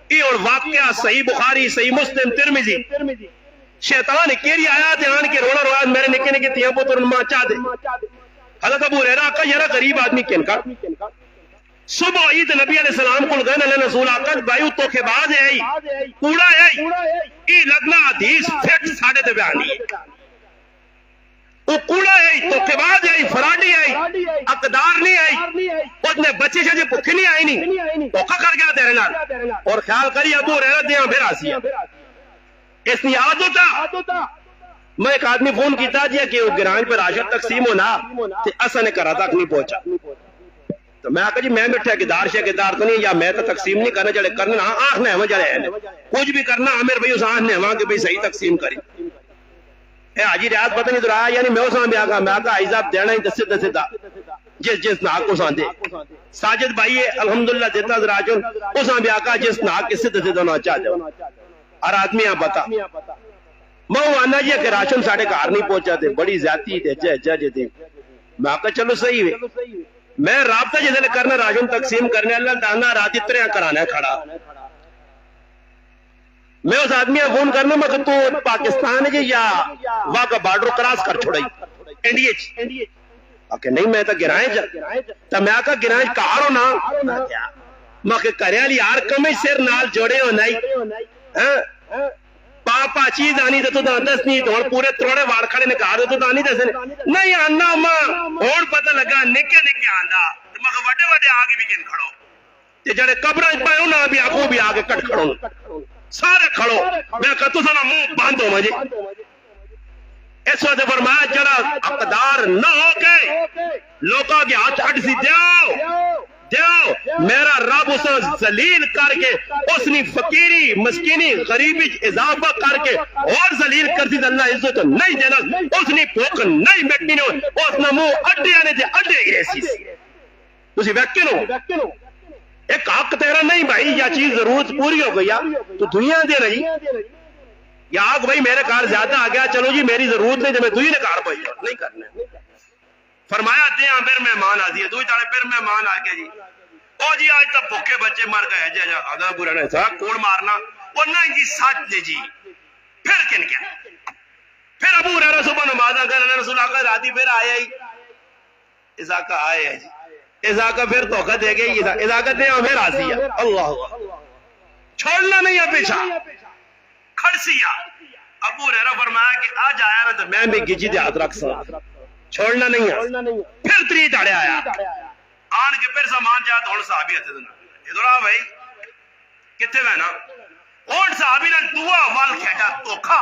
یہ اور واقعہ صحیح بخاری صحیح مسلم ترمذی شیطان کیری آیا دھیان کے رونا رویا میرے نکے نکے تیاں پتر ماں چاہ دے حضرت ابو رہ رہا کہ یرا غریب آدمی کن کا صبح عید نبی علیہ السلام کو گئے اللہ رسول آقا بھائی تو کے بعد ہے کوڑا ہے ای لگنا حدیث فٹ ساڑھے دے بیانی ہے وہ کوڑا ہے تو کے بعد ہے فراڈی ہے اقدار نہیں ہے اس نے بچے سے بھوک نہیں آئی نہیں دھوکا کر گیا تیرے نال اور خیال کری ابو رحمت دیاں پھر آسی ہے اس نے یاد ہوتا میں ایک آدمی فون کیتا جی کہ وہ گرانج پر راشد تقسیم ہونا تے اسا نے کرا تک نہیں پہنچا تو میں آکا جی میں ٹھیکیدار شیکیدار تو نہیں یا میں تو تقسیم نہیں کرنا جڑے کرنا آنکھ نے ہمیں جڑے ہیں کچھ بھی کرنا عامر بھائی اس آنکھ نے ہمیں کہ بھائی صحیح تقسیم کری اے حاجی ریاض پتہ نہیں تو رہا یعنی میں اساں بھی آگا میں آگا آئی صاحب دینا ہی دسے دا جس ناک کو سان دے ساجد بھائی الحمدللہ دیتا ذراجن اساں بھی آگا جس ناک کس سے دسے دونا چاہ دے اور آدمی آپ بتا میں وہ آنا جی کہ راشن ساڑھے گھر نہیں پہنچا دے بڑی زیادتی دے جے دے میں آگا چلو صحیح ہے میں رابطہ جیسے کرنا راشن تقسیم کرنے اللہ دانا رات اتنے کرانا ہے کھڑا میں اس آدمی فون کرنا میں کہ تو پاکستان ہے یا وہاں کا بارڈر کراس کر چھوڑائی انڈیا کہ نہیں میں تو گرائیں تو میں آکا گرائیں کارو نا میں کہ کریالی آر کمی سر نال جوڑے ہو نہیں پاپا چیز آنی تو دس نہیں تو پورے تروڑے وار کھڑے نے کہا تو آنی دس نہیں آنا ماں اور پتہ لگا نکے آندا میں کہ وڈے وڈے آگے بھی کن کھڑو تے جڑے قبریں پائے ہونا بھی آگو بھی آگے کٹ کھڑو سارے کھڑو میں کہا تو سنا منہ باندھو مجھے اس وقت فرمایا جڑا اقدار نہ ہو کے لوگوں کے ہاتھ ہٹ سی دیو میرا رب اس ذلیل کر کے اس نے فقیری مسکینی غریبی اضافہ کر کے اور ذلیل کر دی اللہ عزت نہیں دینا اس نے بھوک نہیں مٹنی اس نے منہ اڈے آنے دے اڈے گرے سی تسی ویکن ہو ایک حق تیرا نہیں بھائی یا چیز ضرورت پوری ہو گئی تو دنیا دے رہی یا آگ بھائی میرے کار زیادہ آ گیا چلو جی میری ضرورت نہیں جو میں دوئی نے کار پہی نہیں کرنے فرمایا دے ہاں پھر مہمان آ دیئے دوئی تاڑے پھر مہمان آ گیا جی او جی آج تب بھوکے بچے مر گئے جی آدھا برا نہیں تھا کوڑ مارنا وہ نہیں جی سچ دے جی پھر کن کیا پھر ابو رہا صبح نمازہ کر رسول آقا راتی پھر آیا ہی اساقہ آیا جی اساقہ پھر توقع دے گئی اساقہ دے ہاں پھر آسی ہے اللہ چھوڑنا نہیں ہے پیچھا کھڑسیا ابو رہا فرمایا کہ آج آیا نا تو میں بھی گجی دے ہاتھ رکھ سا چھوڑنا نہیں ہے پھر تری تاڑے آیا آن کے پھر سامان جایا تو ہون صحابی آتے دینا ادھر آ بھائی کتے میں نا ہون صحابی نے دعا وال کھیٹا توکھا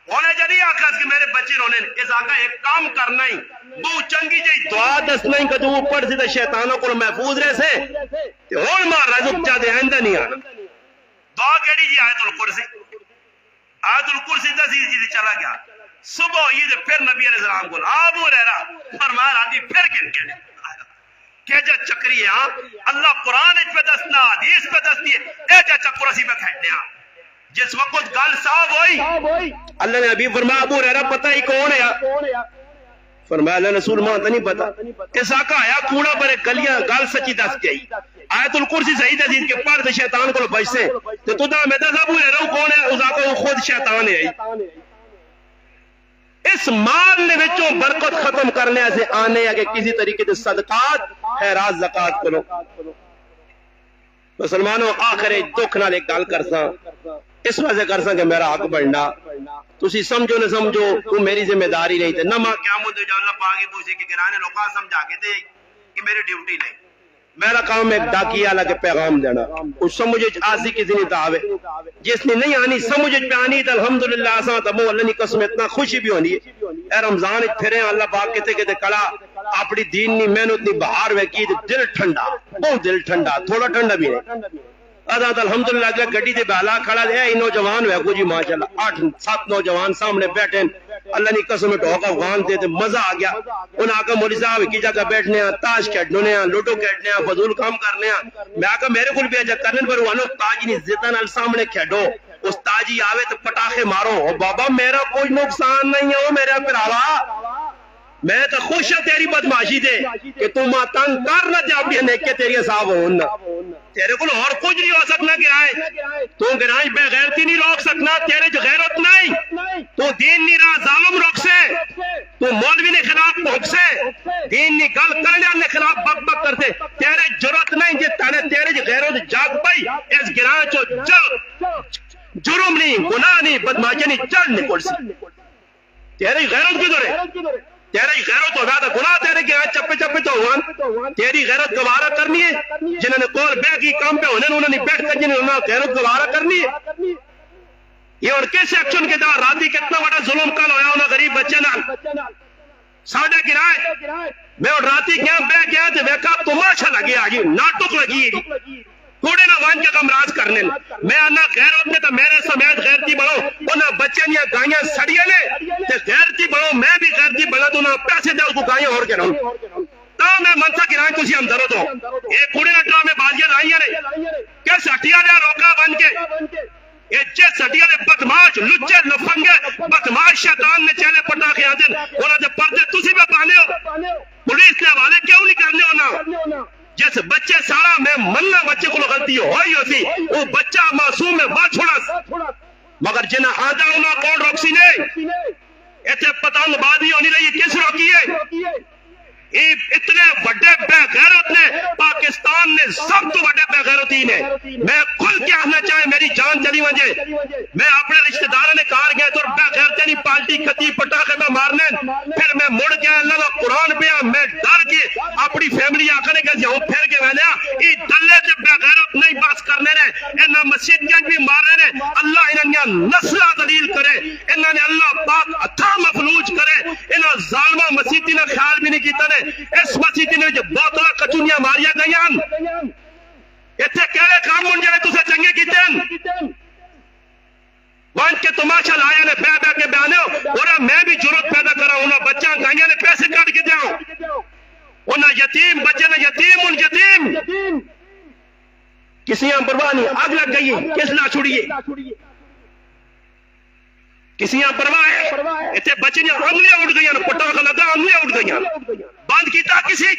ہونے جا نہیں آکھا کہ میرے بچے رونے اس آقا ایک کام کرنا ہی بو چنگی جائی دعا دسنا ہی کہ تو اوپر سے شیطانوں کو محفوظ رہے سے ہون مار رہا ہے چاہ دے آئندہ نہیں آنا دعا کیڑی جی آیت القرسی آیت القرسی دسی جی چلا گیا صبح یہ پھر نبی علیہ السلام کو آبو رہ رہا فرمایا راتی پھر کن کے کہ جا چکری ہے اللہ قرآن اچ پہ دسنا حدیث پہ دستی ہے اے جا چکرسی پہ کھیٹنے ہیں جس وقت گل صاحب ہوئی اللہ نے ابھی فرمایا ابو رہ رہا پتہ ہی کون ہے فرمایا اللہ رسول ماں تو نہیں پتا اس آقا آیا کوڑا پر گلیاں گل سچی دس گئی آیت القرسی صحیح دسید کے پڑھ شیطان کو بچ سے تو دا میں دس ابو رہ رہا کون ہے اس آقا وہ خود شیطان ہے اس مال نے وچوں برکت ختم کرنے سے آنے یا کہ کسی طریقے سے صدقات خیرات زکات کرو مسلمانوں آخر دکھ نال ایک گل کرساں اس وجہ کرساں کہ میرا حق بڑھنا تسی سمجھو نہ سمجھو تو میری ذمہ داری نہیں تے نہ ماں قیامت جو اللہ پاک پوچھے کہ گرانے لوکاں سمجھا کے تے کہ میری ڈیوٹی نہیں میرا کام ایک ڈاکی آلہ کے پیغام دینا اس سمجھے آسی کسی نہیں تاوے جس نے نہیں آنی سمجھے پہ آنی تا الحمدللہ آسان تا مو اللہ نے قسم اتنا خوشی بھی ہونی ہے اے رمضان پھرے اللہ پاک کہتے کڑا اپنی دین نی محنت نی بہار ویکی دل ٹھنڈا بہت دل ٹھنڈا تھوڑا ٹھنڈا بھی نہیں آزاد الحمدللہ اگلے گڑی دے بالا کھڑا دے اے نوجوان ہوئے کو جی ماشاءاللہ 8-7 نوجوان سامنے بیٹھے اللہ نے قسم ٹھوکا افغان دے مزہ آ گیا انہاں آقا مولی صاحب کی جگہ بیٹھنے ہیں تاش کھیڈنے ہیں لوٹو کھیڈنے ہیں فضول کام کرنے ہیں میں آقا میرے کل بھی اجا کرنے پر وہ تاج نہیں زدن ال سامنے کھیڈو اس تاجی آوے تو پٹاخے مارو او بابا میرا کوئی نقصان نہیں ہے میرا پراوا میں تو خوش ہے تیری بدماشی دے کہ تو ماں تنگ کر نہ جا اپنی نیکے تیری صاحب ہونا تیرے کو اور کچھ نہیں ہو سکنا کہ آئے تو گناہ بے غیرتی نہیں روک سکنا تیرے جو غیرت نہیں تو دین نہیں رہا ظالم روک سے تو مولوی نے خلاف پھوک سے دین نی گل کرنے والے خلاف بک بک کرتے تیرے جرت نہیں جی تیرے غیرت جاگ پئی اس گراں چو جرم نہیں گناہ نہیں بدماشی نہیں چڑھ نکل سی تیری غیرت کدھر ہے تیری غیرت ہو گیا گناہ تیرے گراں چپے چپے تو ہوا تیری غیرت گوارا کرنی ہے جنہوں نے کول بے کی کام پہ ہونے انہوں نے بیٹھ کر جنہوں نے غیرت گوارا کرنی ہے یہ اور کس ایکشن کے دار راتی کتنا بڑا ظلم کل ہویا انہوں غریب بچے نال ساڑھے گرائے میں اور راتی گیا بے گیا تو ویکا تماشا لگی آگی ناٹک لگی ہے کوڑے نہ وان کے کمراز کرنے میں آنا غیرت میں تو میرے سمیت غیرتی بڑھو انہاں بچے نیا گائیاں سڑیے لے تے غیرتی بڑھو میں بھی غیرتی بڑھا تو انہاں پیسے دے اس کو گائیاں اور کے رہوں تو میں منسا گرائیں تسی ہم درد ہو اے کوڑے نہ ٹرا میں بازیاں لائیاں نے کہ سٹیا دیا روکا بن کے اچھے سٹیا دے بدماش لچے لفنگے بدماش شیطان نے چہلے پٹا کے آدھن انہاں دے پردے تسی بھی پانے ہو پولیس نے حوالے کیوں نہیں کرنے ہونا جس بچے سارا میں مننا بچے کو غلطی ہوئی ہوتی وہ بچہ معصوم میں وہ چھوڑا مگر جنہ آدھا انہاں کون روکسی نے ایتے پتنگ بازی ہونی رہی کس روکی ہے اتنے بڑے بے غیرت نے پاکستان نے سب تو بڑے بے غیرتی نے میں کھل کے آنا چاہے میری جان چلی وجے میں اپنے رشتہ داروں نے کہا گیا تو بے غیرتے نہیں پالٹی کتی پٹاخے میں مارنے پھر میں مڑ گیا اللہ کا قرآن پہ میں ڈر کے اپنی فیملی آکھنے کے جاؤں پھر کے میں لیا یہ دلے سے بے غیرت نہیں باس کرنے نے انہاں مسجد کے بھی مارنے نے اللہ انہاں نسلہ دلیل کرے انہاں نے اللہ پاک اتھا مفلوج کرے انہاں ظالمہ مسیحی نے خیال بھی نہیں کیتا نے اس مسیحی نے جو بوتلا کچونیاں ماریا گئیاں اتھے کہلے کام من جائے تُسے چنگے کیتے ہیں وان کے تماشا لایا نے بے کے بیانے اور میں بھی جرت پیدا کرا انہاں بچہ گائیاں نے پیسے کٹ کے جاؤں انہاں یتیم بچے نے یتیم کسی یہاں پرواہ نہیں آگ لگ گئی کس لا چھوڑیے کسی یہاں پرواہ ہے اتنے بچے نے انگلیاں اٹھ گئی پٹاخا لگا انگلیاں اٹھ گئی بند کیتا کسی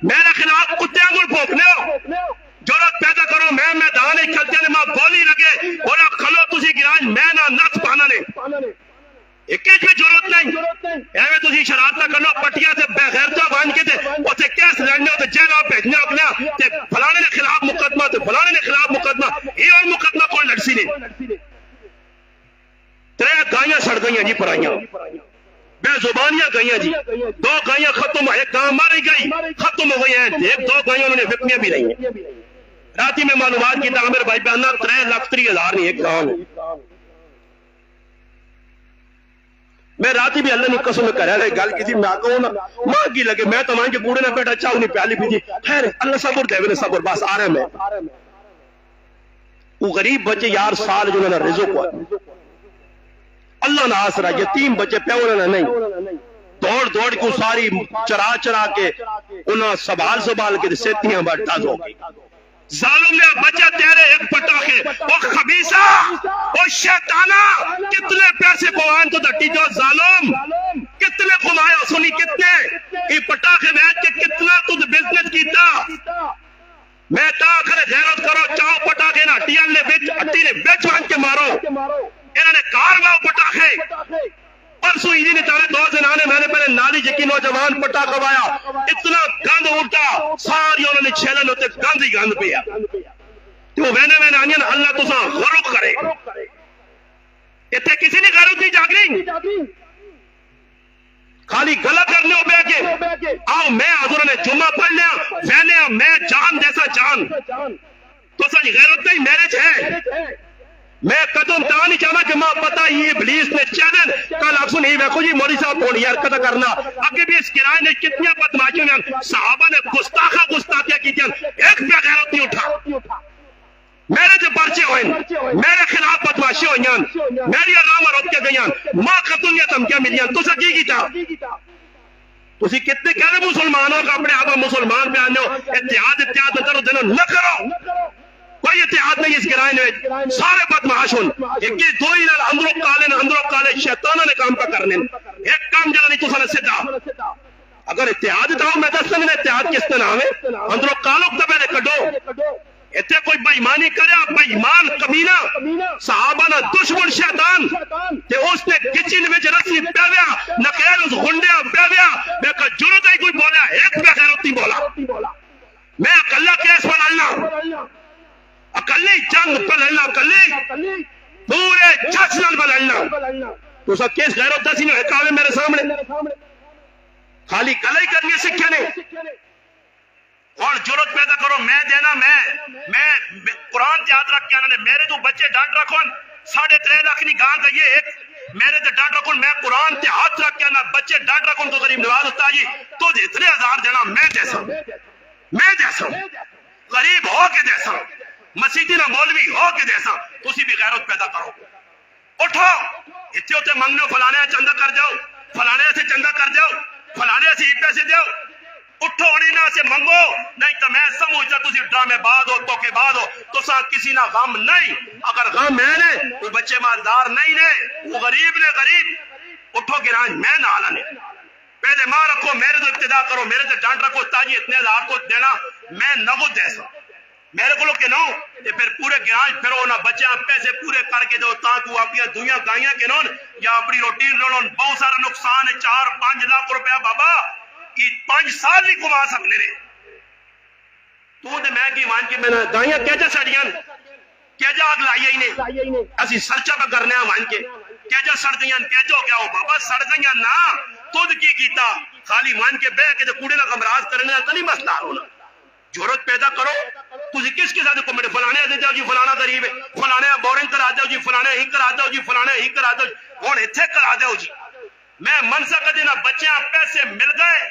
میرے خلاف کتے انگل پھونکنے ہو جرت پیدا کرو میں میدان کھلتے نے ماں گولی لگے اور کھلو تسی گراج میں نہ نت پانا نے ایک بھی ضرورت نہیں ایویں تسی شرارت نہ کرو پٹیاں سے بے غیرتا بن کے تے اوتے کیس لڑنے تے جیل بھیجنے اپنے تے فلانے کے خلاف مقدمہ تے فلانے کے خلاف مقدمہ یہ اور مقدمہ کوئی لڑسی نہیں ترے گائیاں سڑ گئیاں جی پرائیاں بے زبانیاں گئیاں جی 2 گائیاں ختم ایک گاں ماری گئی ختم ہو گئی ہیں ایک 2 گائیاں انہوں نے وکمیاں بھی رہی ہیں راتی میں معلومات کی تعمیر بھائی بہنہ 3,30,000 نہیں ایک گاؤں میں راتی بھی اللہ نے قسم میں کہہ رہے گل کی تھی میں آگا ہوں نا ماں کی لگے میں تمہیں کے کوڑے نہ بیٹھا چاہوں نہیں پیالی بھی تھی خیر اللہ صبر دے میں صبر بس آ رہے میں وہ غریب بچے یار سال جو نے رزق ہوا اللہ نہ آسرا یتیم بچے پیونا نہیں دوڑ کو ساری چرا کے انہاں سبال کے سیتیاں بڑھتا ہو گئی ظالم نے بچہ تیرے ایک پٹاخے او خبیثہ او شیطانہ کتنے پیسے کو آن تو دٹی جو ظالم کتنے کمایا سنی کتنے یہ پٹاخے بیچ کے کتنا تجھ بزنس کیتا میں تا کھڑے غیرت کرو چاہو پٹاخے نا ٹیان نے بیچ وان کے مارو انہوں نے کار میں پٹاخے پرسو ہی نے تارے 2 زنانے میں نے پہلے نالی جکی نوجوان پٹا کوایا اتنا گند اٹھا ساری انہوں نے چھیلن ہوتے گند ہی گند پیا تو میں آنین اللہ تو ساں غرق کرے اتنے کسی نے غیرت نہیں جاگ رہی خالی غلط کرنے ہو بے کے آؤ میں حضور نے جمعہ پڑھ لیا فیلیا میں جان جیسا جان تو سا غیرت نہیں میرے چھے میں قدم تا نہیں چاہنا کہ ماں پتہ یہ ابلیس نے چینل کل آپ سن ہی ویکھو جی موری صاحب کون یار قدر کرنا آگے بھی اس کرائے نے کتنی بدماشیوں نے صحابہ نے گستاخیاں کی تھی ایک بھی غیرت نہیں اٹھا میرے جو پرچے ہوئے میرے خلاف بدماشی ہوئیں میری علامہ روک کے گئیاں ماں قتل یا دھمکیاں ملیاں تو سکی کیتا تسی کتنے کہہ رہے مسلمانوں کا اپنے آپ مسلمان پہ آنے ہو اتحاد اندر دنوں نہ کرو کوئی اتحاد نہیں اس گرائے نے سارے بدمعاش ہون ایک دو ہی نال اندروں کالے شیطانوں نے کام کا کرنے ایک کام جانا نہیں تو سارے سدھا اگر اتحاد داؤں میں دستن میں اتحاد کس طرح ہمیں اندروں کالوں کو پہلے کٹو اتنے کوئی بائیمانی کرے بائیمان کمینہ صحابہ نا دشمن شیطان کہ اس نے کچن میں رسی پیویا نقیل اس گھنڈیا پیویا میں کہا جرت ہے کوئی بولیا رنگ پلنا کلی پورے چچ نال پلنا تو سا کس غیرت دسی نے حکاوے میرے سامنے خالی گلے ہی کرنی سکھے نے اور جرت پیدا کرو میں دینا میں قرآن یاد رکھ کے نے میرے تو بچے ڈانٹ رکھو 3.5 لاکھ نہیں گاں گئی ایک میرے تے ڈانٹ رکھو میں قرآن تے ہاتھ رکھ کے بچے ڈانٹ رکھو تو غریب نواز ہوتا جی تو اتنے ہزار دینا میں جیسا غریب ہو کے جیسا مسیحی نہ مولوی ہو کے جیسا تسی بھی غیرت پیدا کرو اٹھو اتنے اتنے منگنے فلانے چندہ کر جاؤ فلانے سے چندہ کر جاؤ فلانے سے پیسے دیو اٹھو انہیں نہ سے منگو نہیں تو میں سمجھتا تسی ڈرامے بعد ہو تو کے بعد ہو تو سا کسی نہ غم نہیں اگر غم میں نے وہ بچے مالدار نہیں نے وہ غریب نے غریب اٹھو گرانج میں نہ آنا نے پہلے ماں رکھو میرے تو ابتدا کرو میرے تو ڈانٹ رکھو تاجی اتنے ہزار کو دینا میں نگو جیسا میرے کو لوگ کہ نو یہ پھر پورے گرانج پھرو نہ بچے پیسے پورے کر کے دو تاکہ اپنی دنیا گائیاں کے نون یا اپنی روٹین لون بہت سارا نقصان ہے 4-5 لاکھ روپیہ بابا 5 سال نہیں کما سکنے رہے تو دے میں کی مان کے میں گائیاں کیجا سڑیاں کیجا آگ لائی ہی نے اسی سرچہ پہ کرنے ہیں مان کے کیجا سڑ گئیاں کیجا ہو گیا ہو بابا سڑ گئیاں نا تو دے کی کیتا خالی مان کے بے کے دے کوڑے نہ کمراز کرنے تو نہیں مسئلہ ہونا جورت پیدا کرو تسی کس کے ساتھ کمڑے فلانے دے جاؤ جی فلانا غریب ہے فلانے بورنگ کرا دو جی فلانے ہی کرا دو جی فلانے ہی کرا دو اور ایتھے کرا دو جی میں منصب کا دینا بچیاں پیسے مل گئے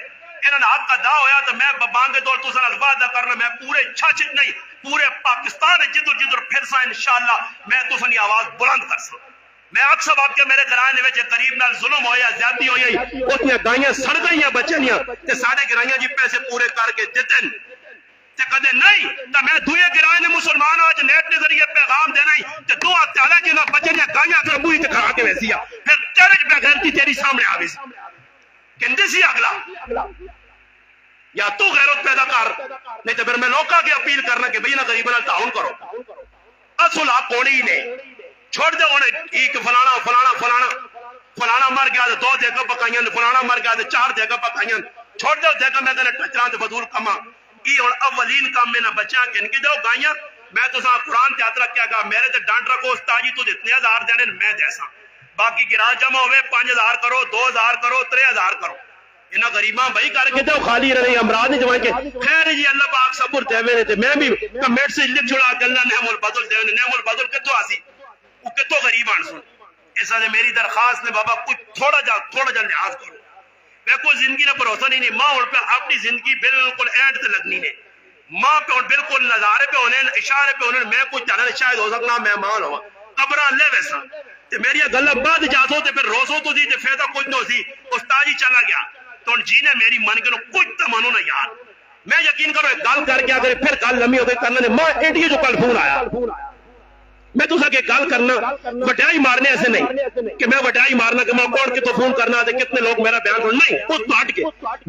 انہوں نے حق ادا ہویا تو میں بانگے دور تو سن الفاظ کرنا میں پورے چھچ نہیں پورے پاکستان جدر پھر سا انشاءاللہ میں تو سنی آواز بلند کر سا میں اکثر آپ کے میرے گرائنے میں قریب نال ظلم ہویا زیادتی ہوئی اتنی گائیاں سڑ گئیاں بچنیاں تے ساڑھے گرائیاں جی پیسے پورے کر کے دیتن تے کدے نہیں تا میں دوئے گرائنے مسلمان آج نیٹ نے ذریعے پیغام دینا ہی تے دعا تعالیٰ جنہ بچنیاں گائیاں کر بوئی تے کھڑا کے ویسیا پھر تیرے پہ غیرتی تیری سامنے آوے سی کہندے سی اگلا یا تو غیرت پیدا کر نہیں تو پھر میں لوکا کے اپیل کرنا کہ بھئی نہ غریبہ نہ تعاون کرو اصل آپ کونی نہیں چھوڑ دے انہیں ایک فلانا مر گیا تو 2 جگہ پکائیاں فلانا مر گیا تو 4 جگہ پکائیاں چھوڑ دے جگہ میں کہنے ٹچران تو فضول کما یہ اور اولین کام میں نہ بچیاں کن کی دو گائیاں میں تو ساں قرآن تیاترہ کیا کہا میرے تے ڈانٹ رکھو استاجی تو جتنے ہزار دینے میں جیسا باقی گراہ جمع ہوئے 5000 کرو 2000 کرو 3000 کرو انہاں غریباں بھائی کر کے دو خالی رہے امراض نہیں جوائیں کے خیر جی اللہ پاک صبر دے میں نے میں بھی کمیٹ سے لکھ چھڑا کہ اللہ نعم البدل دے نعم البدل کتو آسی وہ کتو غریب آن سن ایسا نے میری درخواست نے بابا کچھ تھوڑا جا لحاظ کرو میں کوئی زندگی نہ بھروسہ نہیں ماں اور پہ اپنی زندگی بالکل اینڈ تے لگنی نے ماں پہ بالکل نظارے پہ ہونے اشارے پہ ہونے میں کوئی چاہنا شاید ہو سکنا مہمان ہوا قبران لے ویسا تے میری گلہ بعد جاتو تے پھر روزو تو دی تے فیدہ کچھ نہ سی استاجی چلا گیا تو جی نے میری من کے کچھ تو منو نہ یار میں یقین کرو ایک گل کر کے اگر پھر گل لمبی ہو گئی کرنا نے ماں انڈیا جو کل فون آیا میں تو سکے گل کرنا وڈائی مارنے ایسے نہیں کہ میں وڈائی مارنا کہ میں کون کے تو فون کرنا دے کتنے لوگ میرا بیان کرنا نہیں اس تو ہٹ کے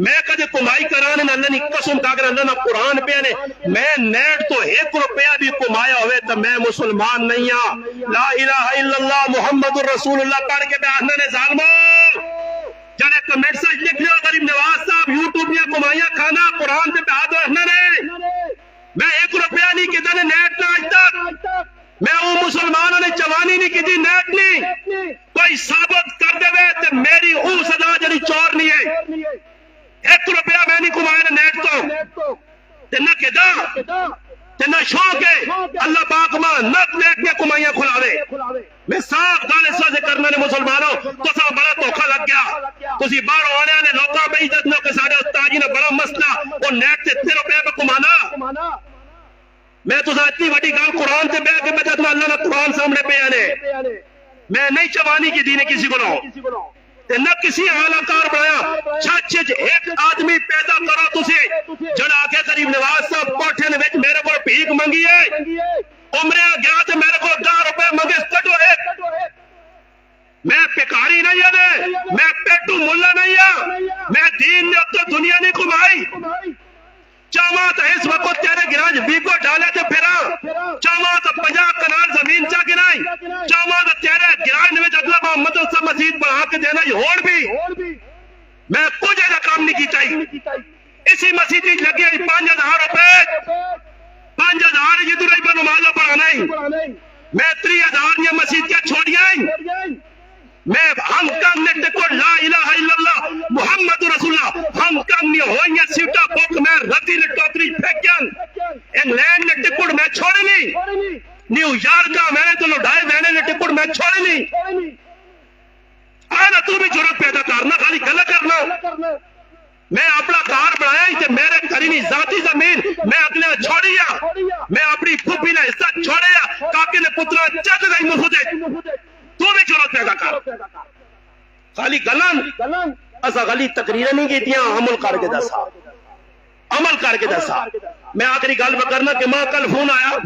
میں کدے کمائی کرانے نہ اللہ نے قسم کا کر اللہ نہ قرآن پہ نے میں نیٹ تو 1 روپیہ بھی کمایا ہوئے تو میں مسلمان نہیں ہاں لا الہ الا اللہ محمد الرسول اللہ پڑھ کے بیان نے ظالمو جانے کمنٹ سے لکھ لو غریب نواز صاحب یوٹیوب میں کمائیاں کھانا قرآن سے بیان رہنا نے میں 1 روپیہ نہیں کہتا نے نیٹ نہ آج تک میں وہ مسلمانوں نے جوانی نہیں کی تھی نیٹ نہیں کوئی ثابت کر دے وے تے میری او صدا جڑی چور نہیں ہے 1 روپیہ میں نہیں کمایا نیٹ تو تے نہ کدا تے نہ شوق ہے اللہ پاک ماں نت نیٹ کے کمائیاں کھلاوے میں صاف گل اس سے کرنا نے مسلمانوں تو سا بڑا دھوکا لگ گیا تسی باہر آنے والے لوکاں بے عزت نو کہ سارے استاد جی نے بڑا مسئلہ وہ نیٹ تے 3 روپیہ پہ کمانا میں تو اتنی بڑی گل قرآن سے بیٹھ کے میں جتنا اللہ نے قرآن سامنے پہ آنے میں نہیں چوانی کی دینے کسی کو نہ کسی اعلیٰ کار بنایا چھچ ایک آدمی پیدا کرو تسی جڑا کے قریب نواز صاحب کوٹھے نے میرے کو بھیک منگی ہے عمرے گیا تو میرے کو 10 روپے منگے کٹو ایک میں پکاری نہیں ہے میں پیٹو ملا نہیں ہے میں دین نے اب تو دنیا نہیں کمائی چاہاں تو اس وقت تیرے گراج بیگو ڈالے تھے پھرا چاہاں تو 50 کنال زمین چاہ گرائی چاہاں تو تیرے گراج میں اگلا محمد صاحب مسجد بنا کے دینا ہی ہوڑ بھی میں کچھ ایسا کام نہیں کی چاہیے اسی مسجد لگے 5000 روپے 5000 جی تو رہی نمازہ پڑھانا ہی میں 3000 یہ مسیحیاں چھوڑیاں ہی میں ہم کم نے ٹکڑ لا الہ الا اللہ محمد رسول اللہ ہم کم نے ہوئیں سیٹا بک میں رتی نے ٹوکری پھیکیاں انگلینڈ نے ٹکڑ میں چھوڑی نہیں نیو یارک میں نے تو لڑائے میں نے ٹکڑ میں چھوڑی نہیں آنا تو بھی ضرورت پیدا کرنا خالی گلہ کرنا میں اپنا کار بنایا ہی تے میرے قریبی ذاتی زمین میں اگلے چھوڑیا میں اپنی پھوپھی نے حصہ چھوڑیا کاکے نے پترا چک گئی مخودے تو بھی ضرورت پیدا کر خالی گلن اسا خالی تقریر نہیں کیتیاں عمل کر کے دسا میں آخری گل کرنا کہ ماں کل فون آیا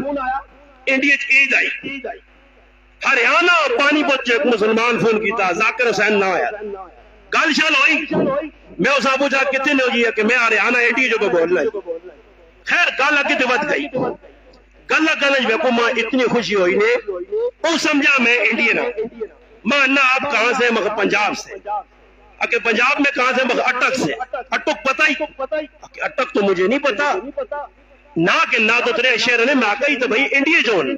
انڈیا عید آئی ہریانہ پانی پت ایک مسلمان فون کیتا ذاکر حسین نہ آیا گل شل ہوئی میں اسا پوچھا کتنے ہو جی کہ میں ہریانہ انڈیا جو بول رہا خیر گل اگے تے ود گئی گل گل کو ماں اتنی خوشی ہوئی نے وہ سمجھا میں انڈین ہوں ماں نہ آپ کہاں سے مگر پنجاب سے کہ پنجاب میں کہاں سے مگر اٹک سے اٹک پتہ ہی اٹک تو مجھے نہیں پتا نہ کہ نہ تو تیرے شہر نے میں کہی تو بھائی انڈیا جون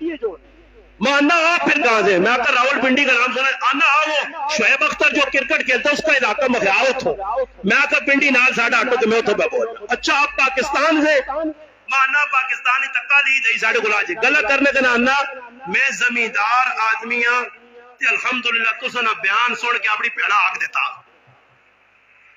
ماں نہ آپ پھر کہاں سے میں کہا راول پنڈی کا نام سنا آنا وہ شعیب اختر جو کرکٹ کھیلتا اس کا علاقہ مغیاوت ہو میں کہا پنڈی نال ساڑھا اٹک میں اتھو بول اچھا آپ پاکستان سے مانا پاکستانی تکا لی جائی ساڑھے گلا جی گلہ کرنے کے نانا میں زمیندار آدمیاں تے الحمدللہ تو سنا بیان سوڑ کے اپنی پیڑا آگ دیتا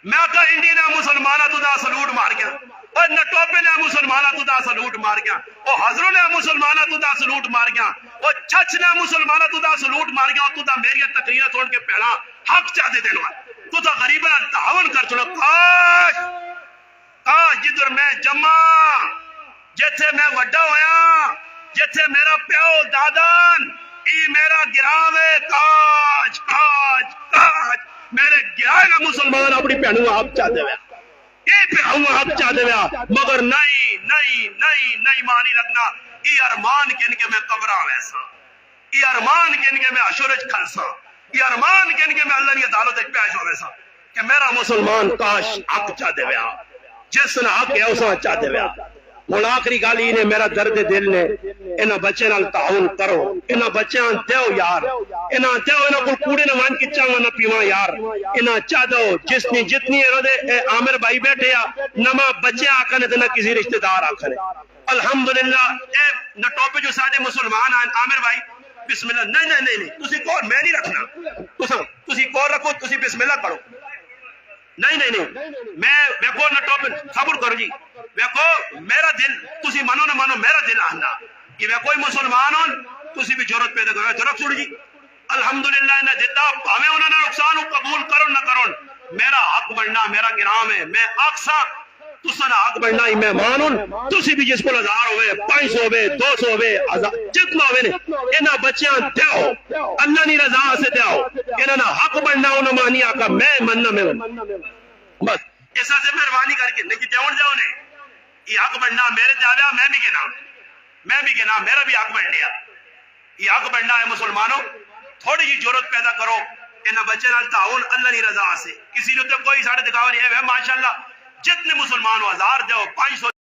میں کہا انڈی نے مسلمانہ تو دا سلوٹ مار گیا اور نٹوپے نے مسلمانہ تو دا سلوٹ مار گیا اور حضروں نے مسلمانہ تو دا سلوٹ مار گیا اور چچ نے مسلمانہ تو دا سلوٹ مار گیا اور تو دا میری تقریر سوڑ کے پیڑا حق چاہتے دینا تو دا غریبہ تعاون کر چلو کاش جدر میں جمع جیتھے میں وڈا ہویا جیتھے میرا پیو دادان ای میرا گرام ہے کاج کاج کاج میرے گرائے گا مسلمان اپنی پہنوں آپ چاہتے ہویا اے پہنوں آپ چاہتے ہویا مگر نہیں مانی لگنا ای ارمان کن کے میں قبرہ ویسا ای ارمان کن کے میں اشورج کھلسا ای ارمان کن کے میں اللہ نے عدالت ایک پیش ہو ویسا کہ میرا مسلمان کاش حق چاہتے ہویا جس نے حق ہے اسا چاہتے ہویا ہوں آخری گل یہ میرا درد دل نے انہاں بچے نال تعاون کرو انہاں بچیاں دیو یار انہاں دیو انہاں کو کوڑے نہ وان کی چاواں نہ پیواں یار انہاں چا دو جس نے جتنی اے عامر بھائی بیٹھے آ نہ بچے آکھن تے نہ کسی رشتہ دار آکھن الحمدللہ اے نہ ٹوپے جو سارے مسلمان ہیں عامر بھائی بسم اللہ نہیں تسی کور میں نہیں رکھنا تسی کور رکھو تسی بسم اللہ پڑھو نہیں میں ویکھو نہ ٹوپے صبر کرو جی ویکھو میرا دل تسی منو نہ منو میرا دل آہنا کہ میں کوئی مسلمان ہوں تسی بھی ضرورت پیدا کرو درخت چھوڑ جی الحمدللہ نے دیتا ہمیں انہوں نے نقصان قبول کرو نہ کرو میرا حق بننا میرا گرام ہے میں اکثر تسا حق بننا ہی میں مانوں تسی بھی جس کو 1000 ہوئے 500 ہوئے 200 ہوئے جتنا ہوئے انہاں بچیاں دیو اللہ نی رضا سے دیو انہاں حق بننا انہوں مانی آقا میں مننا میں بس ایسا سے مہربانی کر کے نہیں دیون جاؤ نے یہ حق بننا میرے جاویا میں بھی کہنا میرا بھی حق بن لیا یہ حق بننا ہے مسلمانوں تھوڑی جی ضرورت پیدا کرو انہاں بچے نال تعاون اللہ نی رضا سے کسی نے تو کوئی ساڑھے دکھاوا نہیں ہے ماشاءاللہ جتنے مسلمان 1000 دیو 500